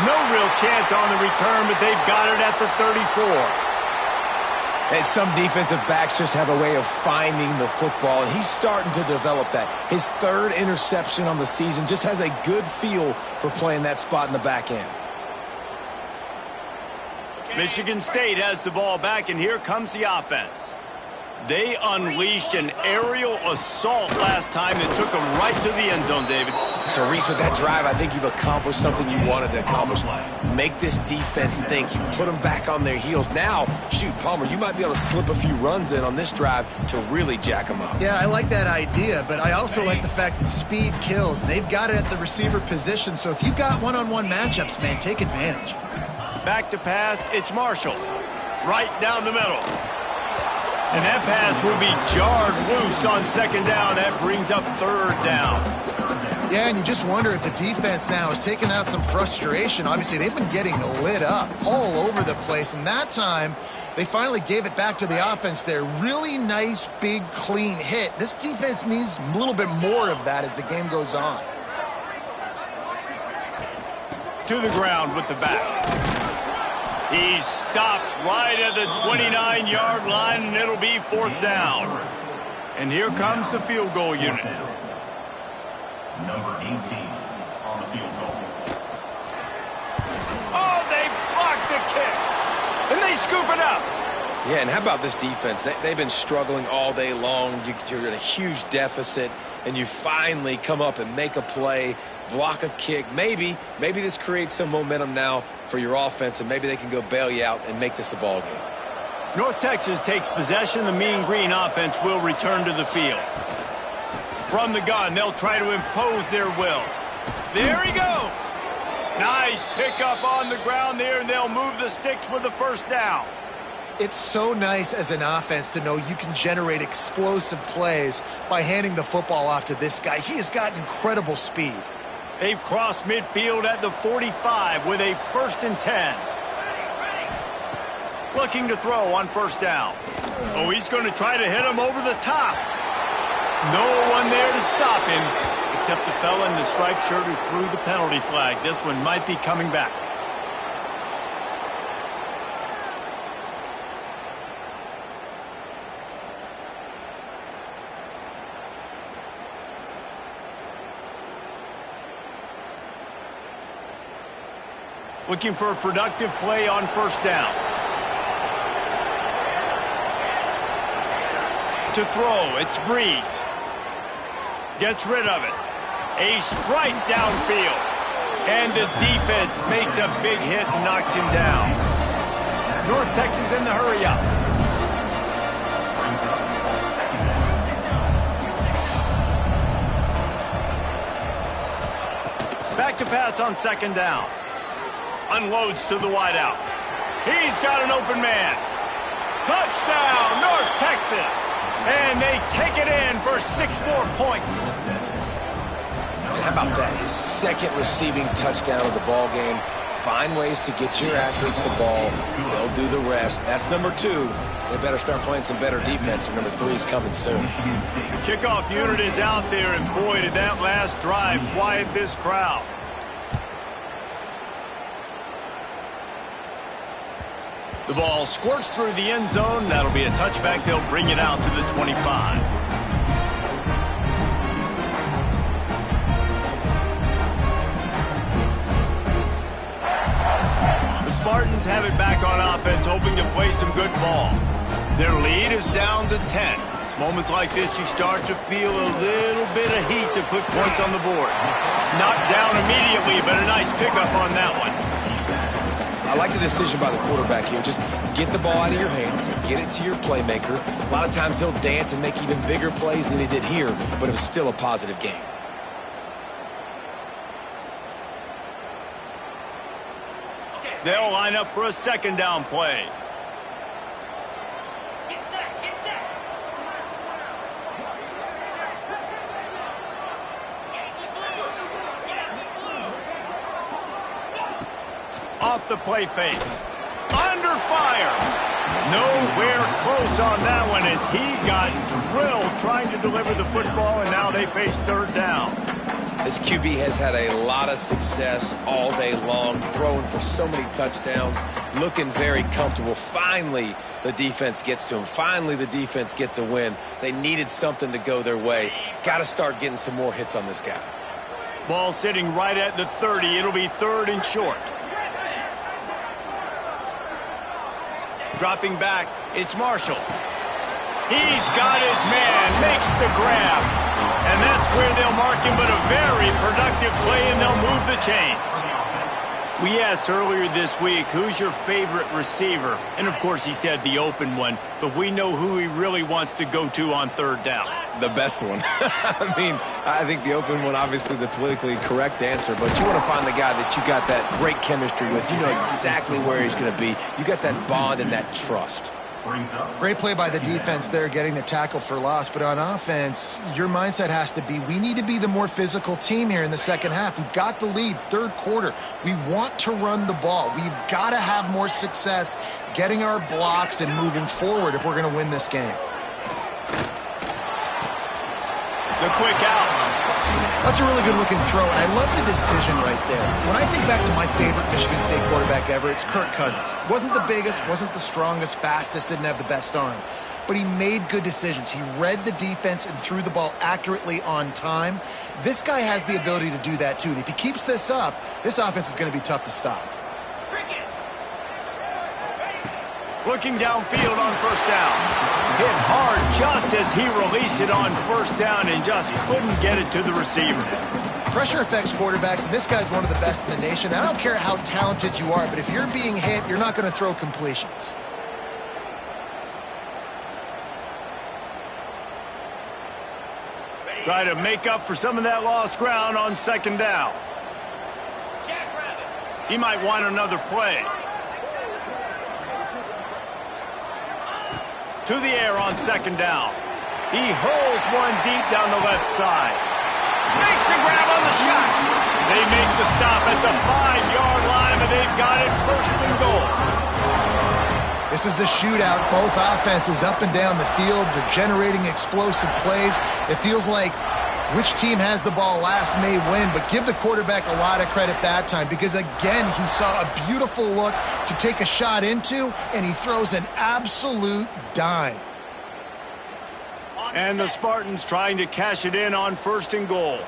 No real chance on the return, but they've got it at the 34. And some defensive backs just have a way of finding the football, and he's starting to develop that. His 3rd interception on the season, just has a good feel for playing that spot in the back end. Michigan State has the ball back, and here comes the offense. They unleashed an aerial assault last time that took them right to the end zone, David. So, Reese, with that drive, I think you've accomplished something you wanted to accomplish. Make this defense think. You put them back on their heels. Now, shoot, Palmer, you might be able to slip a few runs in on this drive to really jack them up. Yeah, I like that idea, but I also like the fact that speed kills. They've got it at the receiver position, so if you've got one-on-one matchups, man, take advantage. Back to pass, it's Marshall. Right down the middle. And that pass will be jarred loose on second down. That brings up third down. Yeah, and you just wonder if the defense now is taking out some frustration. Obviously, they've been getting lit up all over the place, and that time they finally gave it back to the offense there. Really nice, big, clean hit. This defense needs a little bit more of that as the game goes on. To the ground with the back. He's stopped right at the 29-yard line, and it'll be fourth down. And here comes the field goal unit. Number 18 on the field goal. Oh, they blocked the kick. And they scoop it up. Yeah, and how about this defense? They've been struggling all day long. You're in a huge deficit, and you finally come up and make a play, block a kick. Maybe this creates some momentum now for your offense, and maybe they can go bail you out and make this a ball game. North Texas takes possession. The Mean Green offense will return to the field. From the gun, they'll try to impose their will. There he goes. Nice pickup on the ground there, and they'll move the sticks with the first down. It's so nice as an offense to know you can generate explosive plays by handing the football off to this guy. He has got incredible speed. They've crossed midfield at the 45 with a 1st and 10. Looking to throw on first down. Oh, he's going to try to hit him over the top. No one there to stop him, except the fella in the striped shirt who threw the penalty flag. This one might be coming back. Looking for a productive play on first down. To throw, it's Breeze. Gets rid of it. A strike downfield. And the defense makes a big hit and knocks him down. North Texas in the hurry up. Back to pass on second down. Unloads to the wideout. He's got an open man. Touchdown, North Texas. And they take it in for 6 more points. And how about that? His second receiving touchdown of the ball game. Find ways to get your athletes the ball. They'll do the rest. That's number 2. They better start playing some better defense, or number 3 is coming soon. The kickoff unit is out there, and boy, did that last drive quiet this crowd. The ball squirts through the end zone. That'll be a touchback. They'll bring it out to the 25. The Spartans have it back on offense, hoping to play some good ball. Their lead is down to 10. It's moments like this you start to feel a little bit of heat to put points on the board. Knocked down immediately, but a nice pickup on that one. I like the decision by the quarterback here. Just get the ball out of your hands, get it to your playmaker. A lot of times he'll dance and make even bigger plays than he did here, but it was still a positive game. They'll line up for a second down play. Get set, get set. Off the play fake. Under fire. Nowhere close on that one as he got drilled trying to deliver the football, and now they face third down. This QB has had a lot of success all day long, throwing for so many touchdowns, looking very comfortable. Finally, the defense gets to him. Finally, the defense gets a win. They needed something to go their way. Got to start getting some more hits on this guy. Ball sitting right at the 30. It'll be third and short. Dropping back, it's Marshall. He's got his man, makes the grab. And that's where they'll mark him, but a very productive play, and they'll move the chains. We asked earlier this week, who's your favorite receiver? And, of course, he said the open one, but we know who he really wants to go to on third down. The best one. I mean, I think the open one, obviously the politically correct answer, but you want to find the guy that you got that great chemistry with. You know exactly where he's going to be. You got that bond and that trust. Great play by the defense there, getting the tackle for loss. But on offense, your mindset has to be, we need to be the more physical team here in the second half. We've got the lead, third quarter. We want to run the ball. We've got to have more success getting our blocks and moving forward if we're going to win this game. The quick out. That's a really good-looking throw, and I love the decision right there. When I think back to my favorite Michigan State quarterback ever, it's Kirk Cousins. Wasn't the biggest, wasn't the strongest, fastest, didn't have the best arm. But he made good decisions. He read the defense and threw the ball accurately on time. This guy has the ability to do that, too. And if he keeps this up, this offense is going to be tough to stop. Looking downfield on first down. Hit hard just as he released it on first down and just couldn't get it to the receiver. Pressure affects quarterbacks, and this guy's one of the best in the nation. I don't care how talented you are, but if you're being hit, you're not going to throw completions. Try to make up for some of that lost ground on second down. He might want another play. To the air on second down. He hurls one deep down the left side. Makes a grab on the shot. They make the stop at the 5-yard line, and they've got it first and goal. This is a shootout. Both offenses up and down the field. They're generating explosive plays. It feels like which team has the ball last may win, but give the quarterback a lot of credit that time because, again, he saw a beautiful look to take a shot into, and he throws an absolute dime. And the Spartans trying to cash it in on first and goal.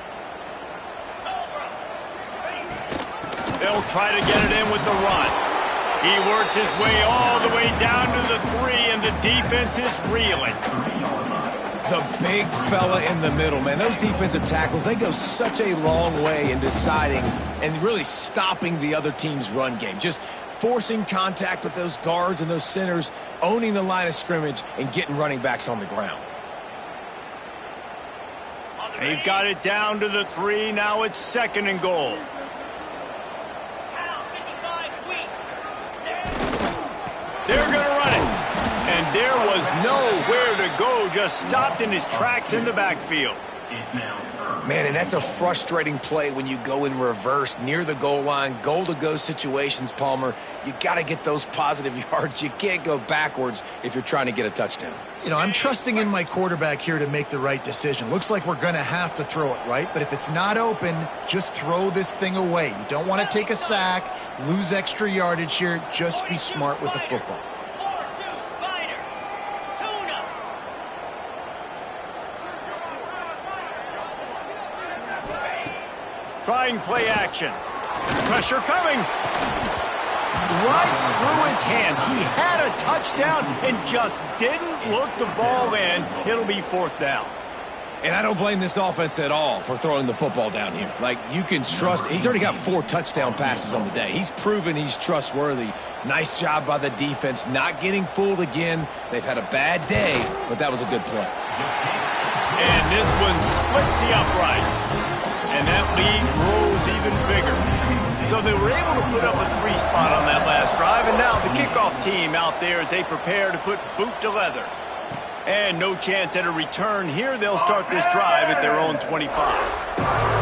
They'll try to get it in with the run. He works his way all the way down to the 3, and the defense is reeling. The big fella in the middle, man. Those defensive tackles, they go such a long way in deciding and really stopping the other team's run game. Just forcing contact with those guards and those centers, owning the line of scrimmage, and getting running backs on the ground. They've got it down to the 3. Now it's second and goal. They're going to run it. And there was nowhere to go, just stopped in his tracks in the backfield. Man, and that's a frustrating play when you go in reverse near the goal line, goal-to-go situations, Palmer. You got to get those positive yards. You can't go backwards if you're trying to get a touchdown. You know, I'm trusting in my quarterback here to make the right decision. Looks like we're going to have to throw it, right? But if it's not open, just throw this thing away. You don't want to take a sack, lose extra yardage here. Just be smart with the football. Trying play action. Pressure coming. Right through his hands. He had a touchdown and just didn't look the ball in. It'll be fourth down. And I don't blame this offense at all for throwing the football down here. Like, you can trust. He's already got 4 touchdown passes on the day. He's proven he's trustworthy. Nice job by the defense, not getting fooled again. They've had a bad day, but that was a good play. And this one splits the uprights. And that lead grows even bigger. So they were able to put up a 3 spot on that last drive, and now the kickoff team out there as they prepare to put boot to leather. And no chance at a return here. They'll start this drive at their own 25.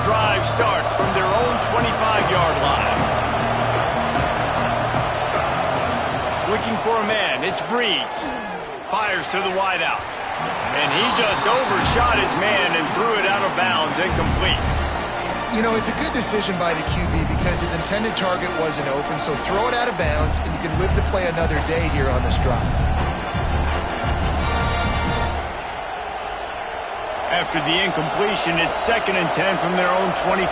Drive starts from their own 25-yard line. Looking for a man, it's Breeze. Fires to the wideout. And he just overshot his man and threw it out of bounds, incomplete. You know, it's a good decision by the QB because his intended target wasn't open, so throw it out of bounds, and you can live to play another day here on this drive. After the incompletion, it's 2nd and 10 from their own 25.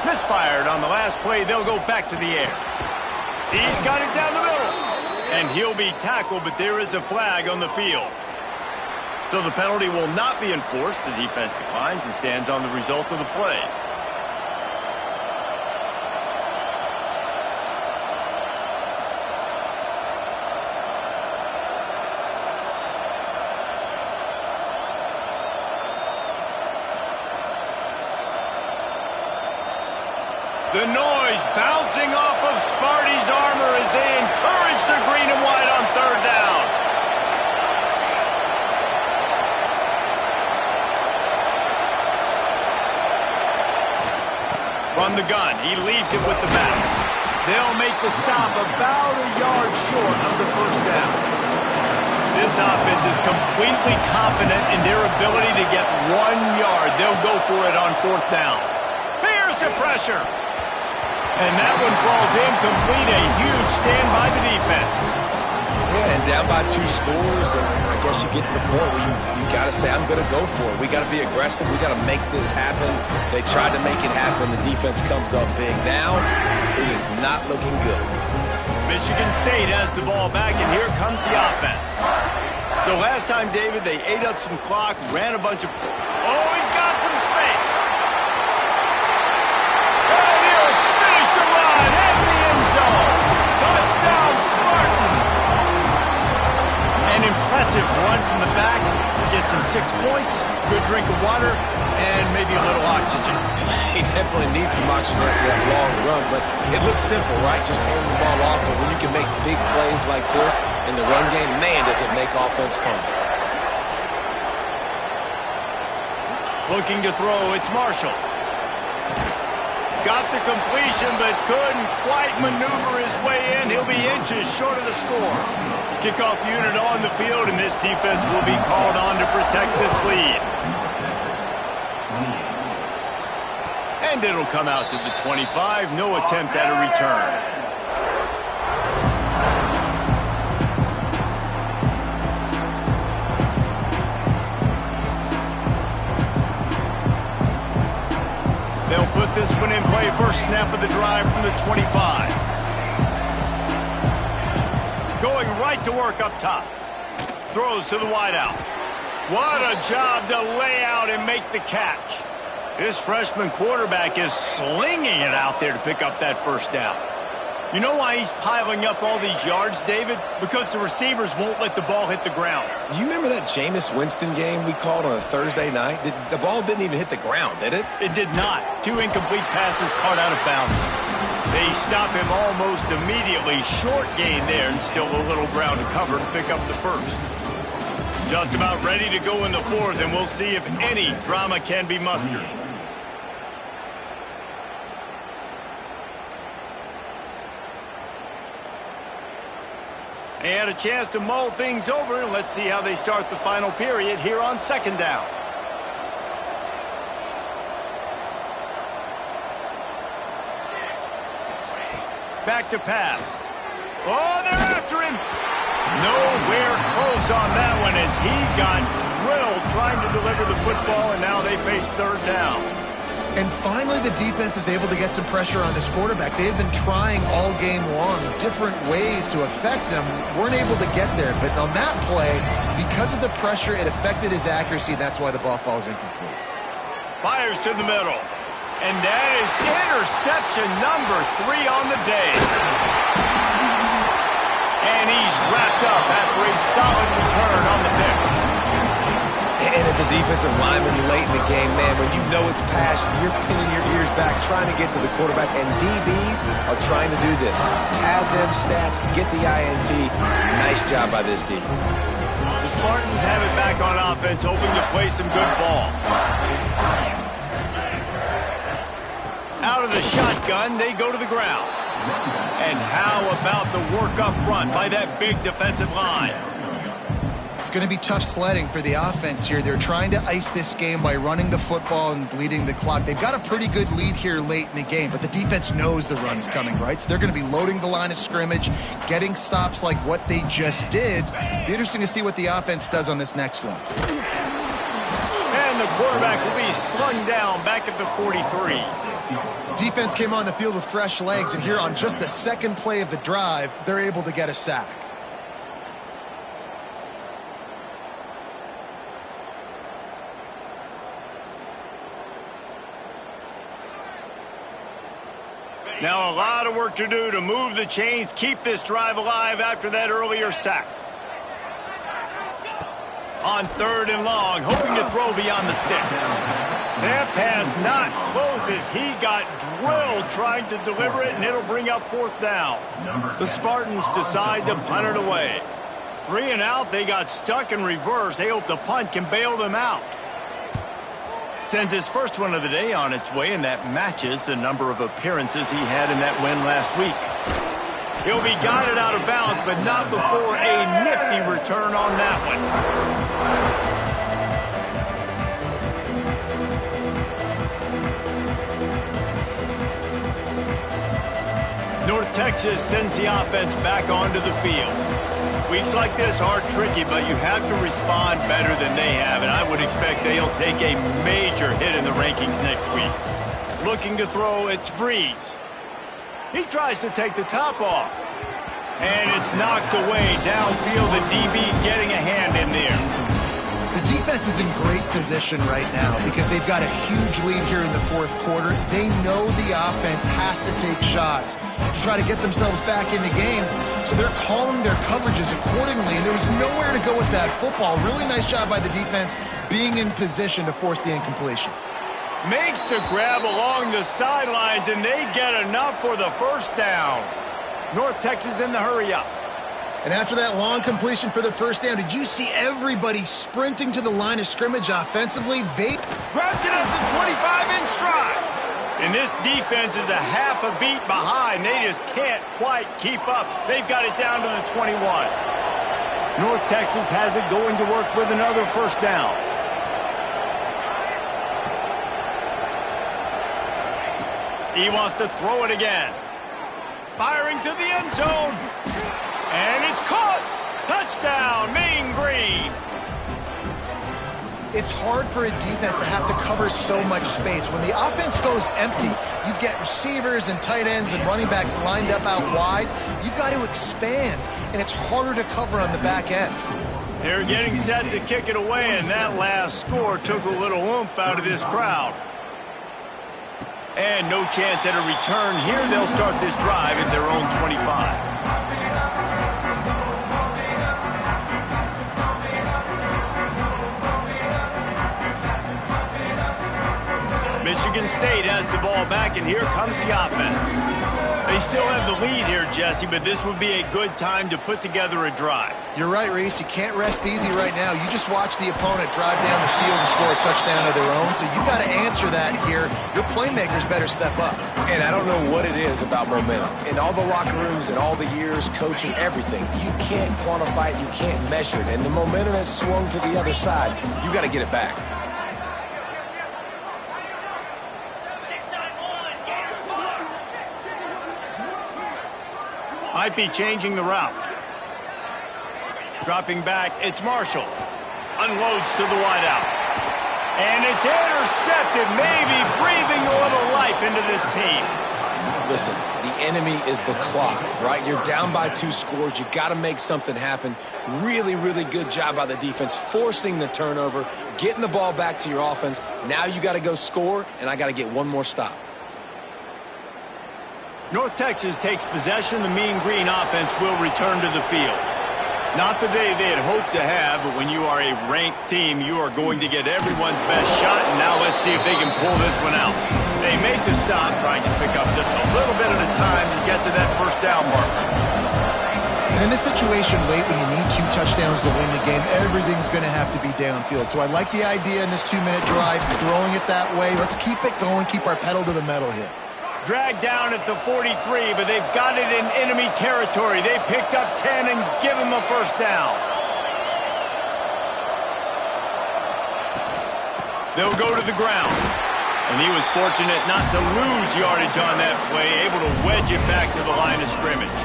Misfired on the last play. They'll go back to the air. He's got it down the middle. And he'll be tackled, but there is a flag on the field. So the penalty will not be enforced. The defense declines and stands on the result of the play. The noise bouncing off of Sparty's armor as they encourage the green and white on third down. From the gun, he leaves it with the back. They'll make the stop about a yard short of the first down. This offense is completely confident in their ability to get 1 yard. They'll go for it on fourth down. Here's the pressure. And that one falls incomplete. A huge stand by the defense. Yeah, and down by 2 scores, and I guess you get to the point where you got to say, I'm going to go for it. We got to be aggressive. We got to make this happen. They tried to make it happen. The defense comes up big. Now, it is not looking good. Michigan State has the ball back, and here comes the offense. So last time, David, they ate up some clock, ran a bunch of... Oh, he's got some space. And he'll finish the run at the end zone. Touchdown, Spartans. An impressive run from the back. Gets him 6 points, good drink of water, and maybe a little oxygen. He definitely needs some oxygen after that long run, but it looks simple, right? Just hand the ball off, but when you can make big plays like this in the run game, man, does it make offense fun. Looking to throw, it's Marshall. Got the completion, but couldn't quite maneuver his way in. He'll be inches short of the score. Kickoff unit on the field, and this defense will be called on to protect this lead. And it'll come out to the 25. No attempt at a return. They'll put this one in play. First snap of the drive from the 25. Going right to work up top. Throws to the wideout. What a job to lay out and make the catch. This freshman quarterback is slinging it out there to pick up that first down. You know why he's piling up all these yards, David? Because the receivers won't let the ball hit the ground. You remember that Jameis Winston game we called on a Thursday night? The ball didn't even hit the ground, did it? It did not. 2 incomplete passes caught out of bounds. They stop him almost immediately. Short gain there, and still a little ground to cover to pick up the first. Just about ready to go in the fourth, and we'll see if any drama can be mustered. They had a chance to mull things over, and let's see how they start the final period here on second down. Back to pass. Oh, they're after him. Nowhere close on that one as he got drilled trying to deliver the football, and now they face third down. And finally, the defense is able to get some pressure on this quarterback. They had been trying all game long different ways to affect him. Weren't able to get there. But on that play, because of the pressure, it affected his accuracy. That's why the ball falls incomplete. Fires to the middle. And that is interception number 3 on the day. And he's wrapped up after a solid return on the pick. And as a defensive lineman late in the game, man, when you know it's past, you're pinning your ears back, trying to get to the quarterback, and DBs are trying to do this. Pad them stats, get the INT. Nice job by this D. The Spartans have it back on offense, hoping to play some good ball. Out of the shotgun, they go to the ground. And how about the work up front by that big defensive line? It's going to be tough sledding for the offense here. They're trying to ice this game by running the football and bleeding the clock. They've got a pretty good lead here late in the game, but the defense knows the run's coming, right? So they're going to be loading the line of scrimmage, getting stops like what they just did. Be interesting to see what the offense does on this next one. And and the quarterback will be slung down back at the 43. Defense came on the field with fresh legs, and here on just the second play of the drive, they're able to get a sack. Now a lot of work to do to move the chains, keep this drive alive after that earlier sack. On 3rd and long, hoping to throw beyond the sticks. That pass not close as he got drilled trying to deliver it, and it'll bring up 4th down. The Spartans decide to punt it away. 3 and out, they got stuck in reverse. They hope the punt can bail them out. Sends his first one of the day on its way, and that matches the number of appearances he had in that win last week. He'll be guided out of bounds, but not before a nifty return on that one. North Texas sends the offense back onto the field. Weeks like this are tricky, but you have to respond better than they have, and I would expect they'll take a major hit in the rankings next week. Looking to throw, it's Breeze. He tries to take the top off, and it's knocked away downfield. The DB getting a hand in there. The defense is in great position right now because they've got a huge lead here in the 4th quarter. They know the offense has to take shots to try to get themselves back in the game, so they're calling their coverages accordingly, and there was nowhere to go with that football. Really nice job by the defense being in position to force the incompletion. Makes the grab along the sidelines, and they get enough for the 1st down. North Texas in the hurry-up. And after that long completion for the 1st down, did you see everybody sprinting to the line of scrimmage offensively? Grabs it at the 25 in stride. And this defense is a half a beat behind. They just can't quite keep up. They've got it down to the 21. North Texas has it going to work with another 1st down. He wants to throw it again. Firing to the end zone. And it's caught. Touchdown, Mean Green. It's hard for a defense to have to cover so much space. When the offense goes empty, you've got receivers and tight ends and running backs lined up out wide. You've got to expand, and it's harder to cover on the back end. They're getting set to kick it away, and that last score took a little oomph out of this crowd. And no chance at a return here. They'll start this drive at their own 25. Michigan State has the ball back, and here comes the offense. They still have the lead here, Jesse, but this would be a good time to put together a drive. You're right, Reese. You can't rest easy right now. You just watch the opponent drive down the field and score a touchdown of their own, so you've got to answer that here. Your playmakers better step up. And I don't know what it is about momentum. In all the locker rooms and all the years, coaching, everything, you can't quantify it, you can't measure it. And the momentum has swung to the other side. You got to get it back. Might be changing the route. Dropping back, it's Marshall. Unloads to the wideout. And it's intercepted, maybe breathing a little life into this team. Listen, the enemy is the clock, right? You're down by 2 scores. You got to make something happen. Really, really good job by the defense, forcing the turnover, getting the ball back to your offense. Now you got to go score, and I got to get one more stop. North Texas takes possession. The Mean Green offense will return to the field. Not the day they had hoped to have, but when you are a ranked team, you are going to get everyone's best shot. And now let's see if they can pull this one out. They make the stop, trying to pick up just a little bit at a time to get to that 1st down marker. And in this situation late when you need 2 touchdowns to win the game, everything's going to have to be downfield. So I like the idea in this 2-minute drive, throwing it that way. Let's keep it going, keep our pedal to the metal here. Dragged down at the 43, but they've got it in enemy territory. They picked up 10 and give him a 1st down. They'll go to the ground. And he was fortunate not to lose yardage on that play, able to wedge it back to the line of scrimmage.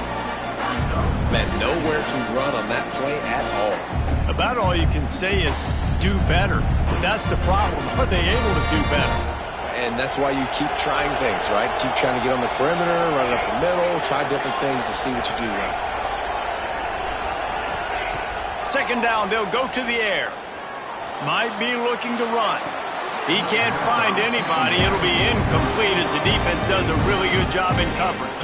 Man, nowhere to run on that play at all. About all you can say is do better. That's the problem. Are they able to do better? And that's why you keep trying things, right? Keep trying to get on the perimeter, run it up the middle, try different things to see what you do right. Second down, they'll go to the air. Might be looking to run. He can't find anybody. It'll be incomplete as the defense does a really good job in coverage.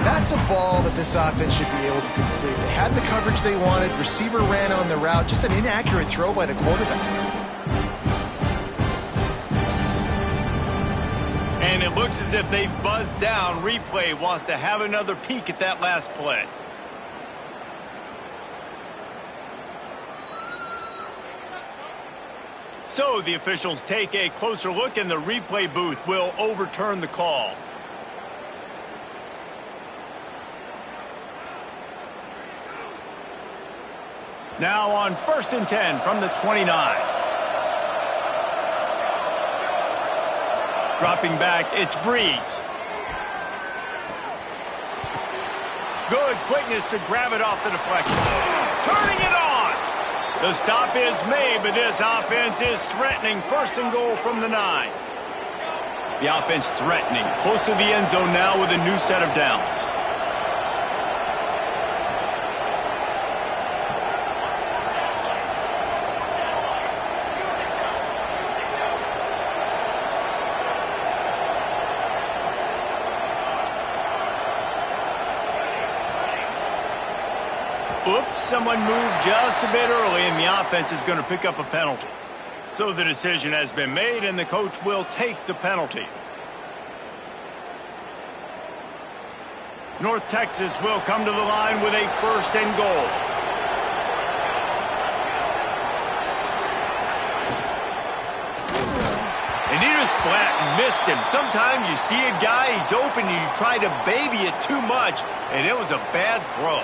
That's a ball that this offense should be able to complete. They had the coverage they wanted. Receiver ran on the route. Just an inaccurate throw by the quarterback. And it looks as if they've buzzed down. Replay wants to have another peek at that last play. So the officials take a closer look, and the replay booth will overturn the call. Now on 1st and 10 from the 29. Dropping back, it's Breeze. Good quickness to grab it off the deflection. Turning it on. The stop is made, but this offense is threatening. 1st and goal from the 9. The offense threatening. Close to the end zone now with a new set of downs. Oops, someone moved just a bit early, and the offense is going to pick up a penalty. So the decision has been made, and the coach will take the penalty. North Texas will come to the line with a 1st and goal. And he just flat missed him. Sometimes you see a guy, he's open, and you try to baby it too much, and it was a bad throw.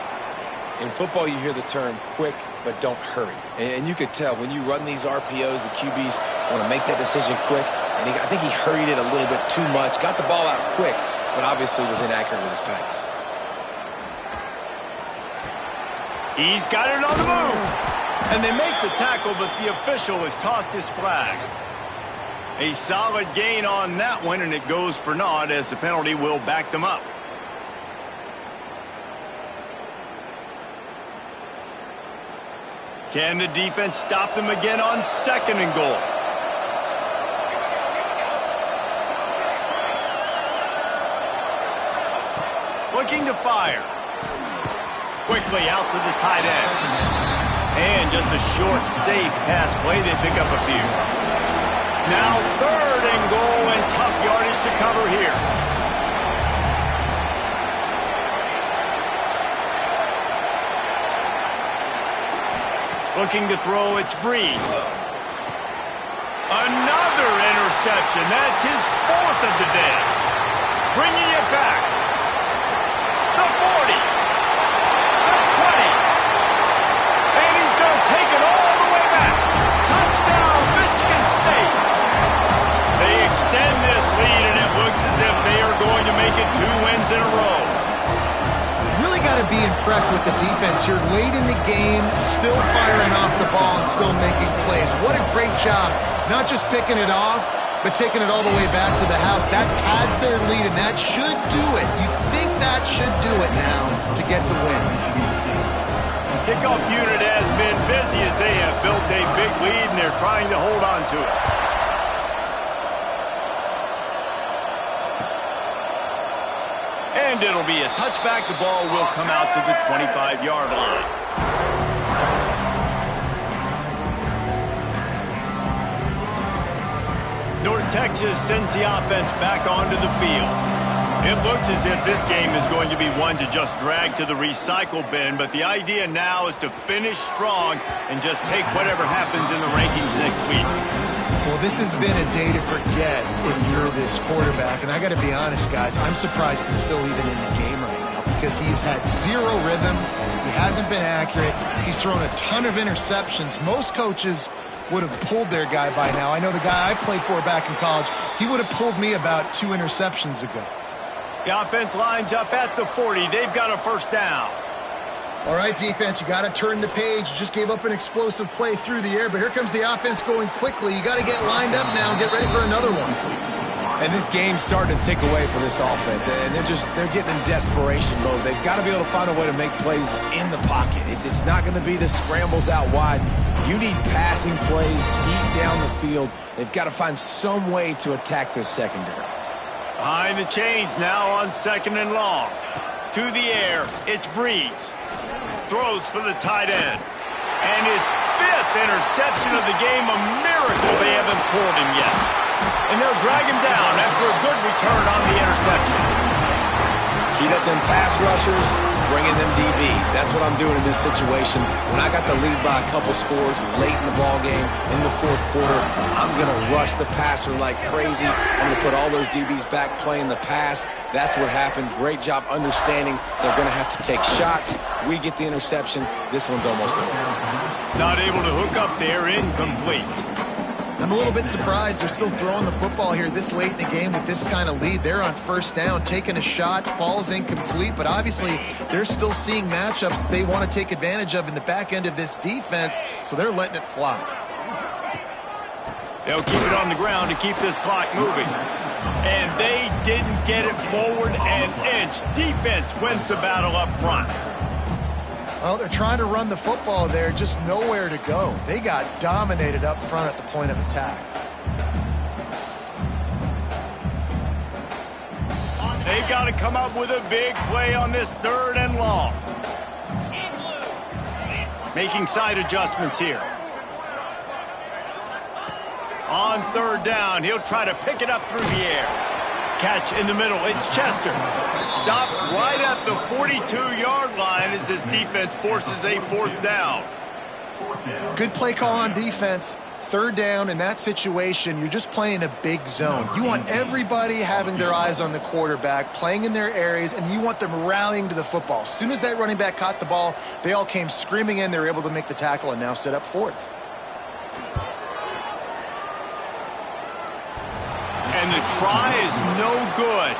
In football, you hear the term quick, but don't hurry. And you could tell when you run these RPOs, the QBs want to make that decision quick. And I think he hurried it a little bit too much, got the ball out quick, but obviously was inaccurate with his pass. He's got it on the move. And they make the tackle, but the official has tossed his flag. A solid gain on that one, and it goes for naught as the penalty will back them up. Can the defense stop them again on 2nd and goal? Looking to fire. Quickly out to the tight end. And just a short, safe pass play. They pick up a few. Now 3rd and goal, and tough yardage to cover here. Looking to throw, it's Breeze. Another interception. That's his 4th of the day. Bringing it back. The 40. The 20. And he's going to take it all the way back. Touchdown, Michigan State. They extend this lead, and it looks as if they are going to make it 2 wins in a row. Really got to be impressed with the defense here. Late in the game, still firing off the ball and still making plays. What a great job. Not just picking it off, but taking it all the way back to the house. That pads their lead, and that should do it. You think that should do it now to get the win. Kickoff unit has been busy as they have built a big lead, and they're trying to hold on to it. And it'll be a touchback. The ball will come out to the 25-yard line. North Texas sends the offense back onto the field. It looks as if this game is going to be one to just drag to the recycle bin, but the idea now is to finish strong and just take whatever happens in the rankings next week. Well, this has been a day to forget if you're this quarterback. And I got to be honest, guys, I'm surprised he's still even in the game right now because he's had zero rhythm. He hasn't been accurate. He's thrown a ton of interceptions. Most coaches would have pulled their guy by now. I know the guy I played for back in college, he would have pulled me about 2 interceptions ago. The offense lines up at the 40. They've got a 1st down. All right, defense, you got to turn the page. You just gave up an explosive play through the air, but here comes the offense going quickly. You got to get lined up now and get ready for another one. And this game's starting to tick away for this offense, and they're getting in desperation mode. They've got to be able to find a way to make plays in the pocket. It's not going to be the scrambles out wide. You need passing plays deep down the field. They've got to find some way to attack this secondary. Behind the chains now on 2nd and long. To the air, it's Breeze. Throws for the tight end. And his 5th interception of the game, a miracle they haven't pulled him yet. And they'll drag him down after a good return on the interception. Heat up them pass rushers, bring in them DBs. That's what I'm doing in this situation. When I got the lead by a couple scores late in the ball game, in the 4th quarter, I'm going to rush the passer like crazy. I'm going to put all those DBs back playing the pass. That's what happened. Great job understanding they're going to have to take shots. We get the interception. This one's almost over. Not able to hook up there, incomplete. I'm a little bit surprised they're still throwing the football here this late in the game with this kind of lead. They're on 1st down, taking a shot, falls incomplete, but obviously they're still seeing matchups that they want to take advantage of in the back end of this defense, so they're letting it fly. They'll keep it on the ground to keep this clock moving. And they didn't get it forward an inch. Defense wins the battle up front. Well, they're trying to run the football there, just nowhere to go. They got dominated up front at the point of attack. They've got to come up with a big play on this 3rd and long. Making side adjustments here. On 3rd down, he'll try to pick it up through the air. Catch in the middle, it's Chester. Stopped right at the 42-yard line as this defense forces a 4th down. Good play call on defense. 3rd down in that situation, you're just playing a big zone. You want everybody having their eyes on the quarterback, playing in their areas, and you want them rallying to the football. As soon as that running back caught the ball, they all came screaming in. They were able to make the tackle and now set up 4th. And the try is no good.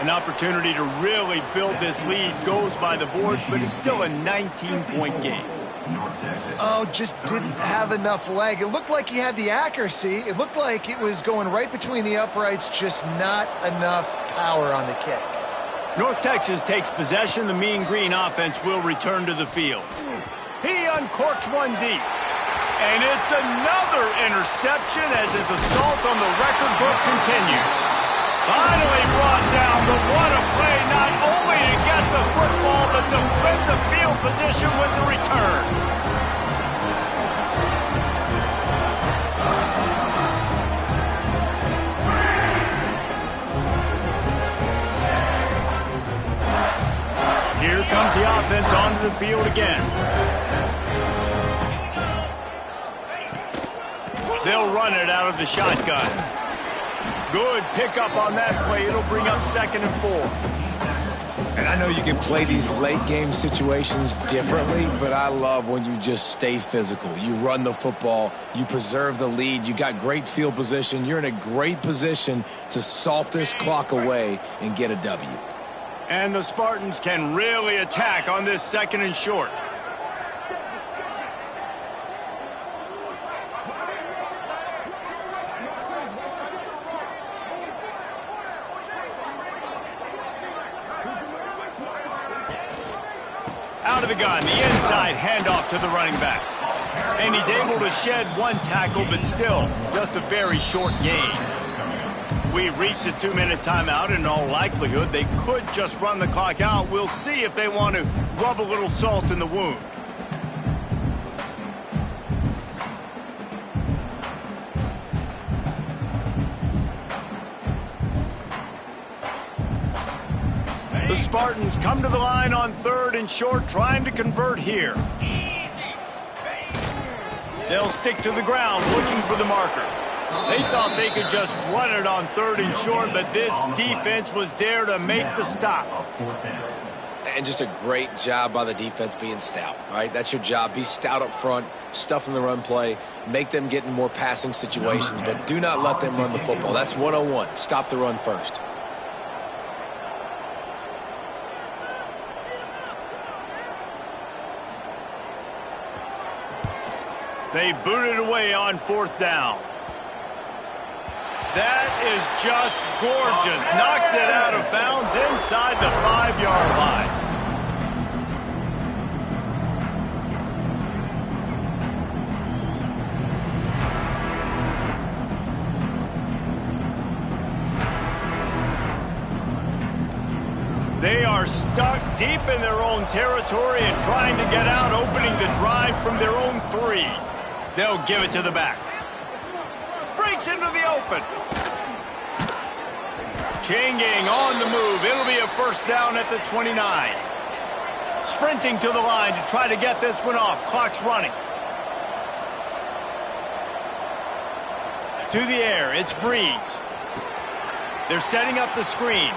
An opportunity to really build this lead goes by the boards, but it's still a 19-point game. Oh, just didn't have enough leg. It looked like he had the accuracy. It looked like it was going right between the uprights, just not enough power on the kick. North Texas takes possession. The Mean Green offense will return to the field. He uncorks one deep. And it's another interception as his assault on the record book continues. Finally brought down, but what a play, not only to get the football, but to flip the field position with the return. Here comes the offense onto the field again. They'll run it out of the shotgun. Good pickup on that play. It'll bring up 2nd and 4. And I know you can play these late game situations differently, but I love when you just stay physical. You run the football, you preserve the lead, you got great field position, you're in a great position to salt this clock away and get a W. And the Spartans can really attack on this 2nd and short. Out of the gun, the inside handoff to the running back. And he's able to shed one tackle, but still just a very short gain. We've reached a 2-minute timeout. In all likelihood, they could just run the clock out. We'll see if they want to rub a little salt in the wound. The Spartans come to the line on 3rd and short, trying to convert here. They'll stick to the ground, looking for the marker. They thought they could just run it on 3rd and short, but this defense was there to make the stop. And just a great job by the defense being stout, right? That's your job. Be stout up front, stuff in the run play, make them get in more passing situations, but do not let them run the football. That's 101. Stop the run first. They boot it away on 4th down. That is just gorgeous. Knocks it out of bounds inside the 5-yard line. They are stuck deep in their own territory and trying to get out, opening the drive from their own 3. They'll give it to the back. Breaks into the open. GANg on the move. It'll be a 1st down at the 29. Sprinting to the line to try to get this one off. Clock's running. To the air, it's Breeze. They're setting up the screen.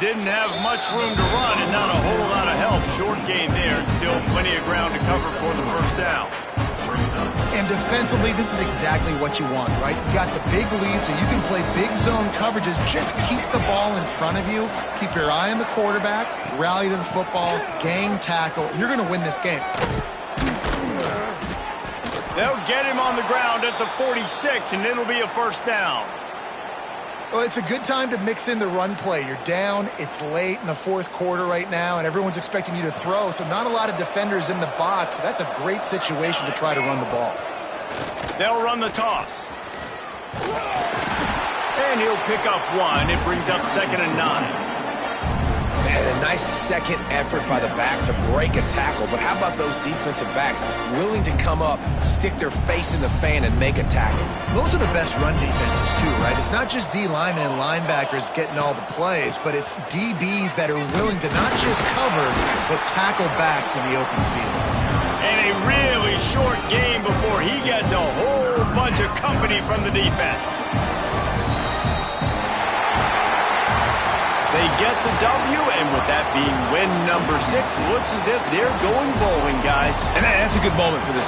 Didn't have much room to run and not a whole lot of help. Short gain there. Still plenty of ground to cover for the 1st down. And defensively, this is exactly what you want, right? You got the big lead, so you can play big zone coverages. Just keep the ball in front of you. Keep your eye on the quarterback. Rally to the football. GANg tackle. You're going to win this game. They'll get him on the ground at the 46, and it'll be a 1st down. Well, it's a good time to mix in the run play. You're down, it's late in the 4th quarter right now, and everyone's expecting you to throw, so not a lot of defenders in the box. So that's a great situation to try to run the ball. They'll run the toss. And he'll pick up 1. It brings up 2nd and 9. And a nice second effort by the back to break a tackle. But how about those defensive backs willing to come up, stick their face in the fan, and make a tackle? Those are the best run defenses, too, right? It's not just D linemen and linebackers getting all the plays, but it's DBs that are willing to not just cover, but tackle backs in the open field. And a really short game before he gets a whole bunch of company from the defense. They get the W, and with that being win number 6, looks as if they're going bowling, guys. And that's a good moment for this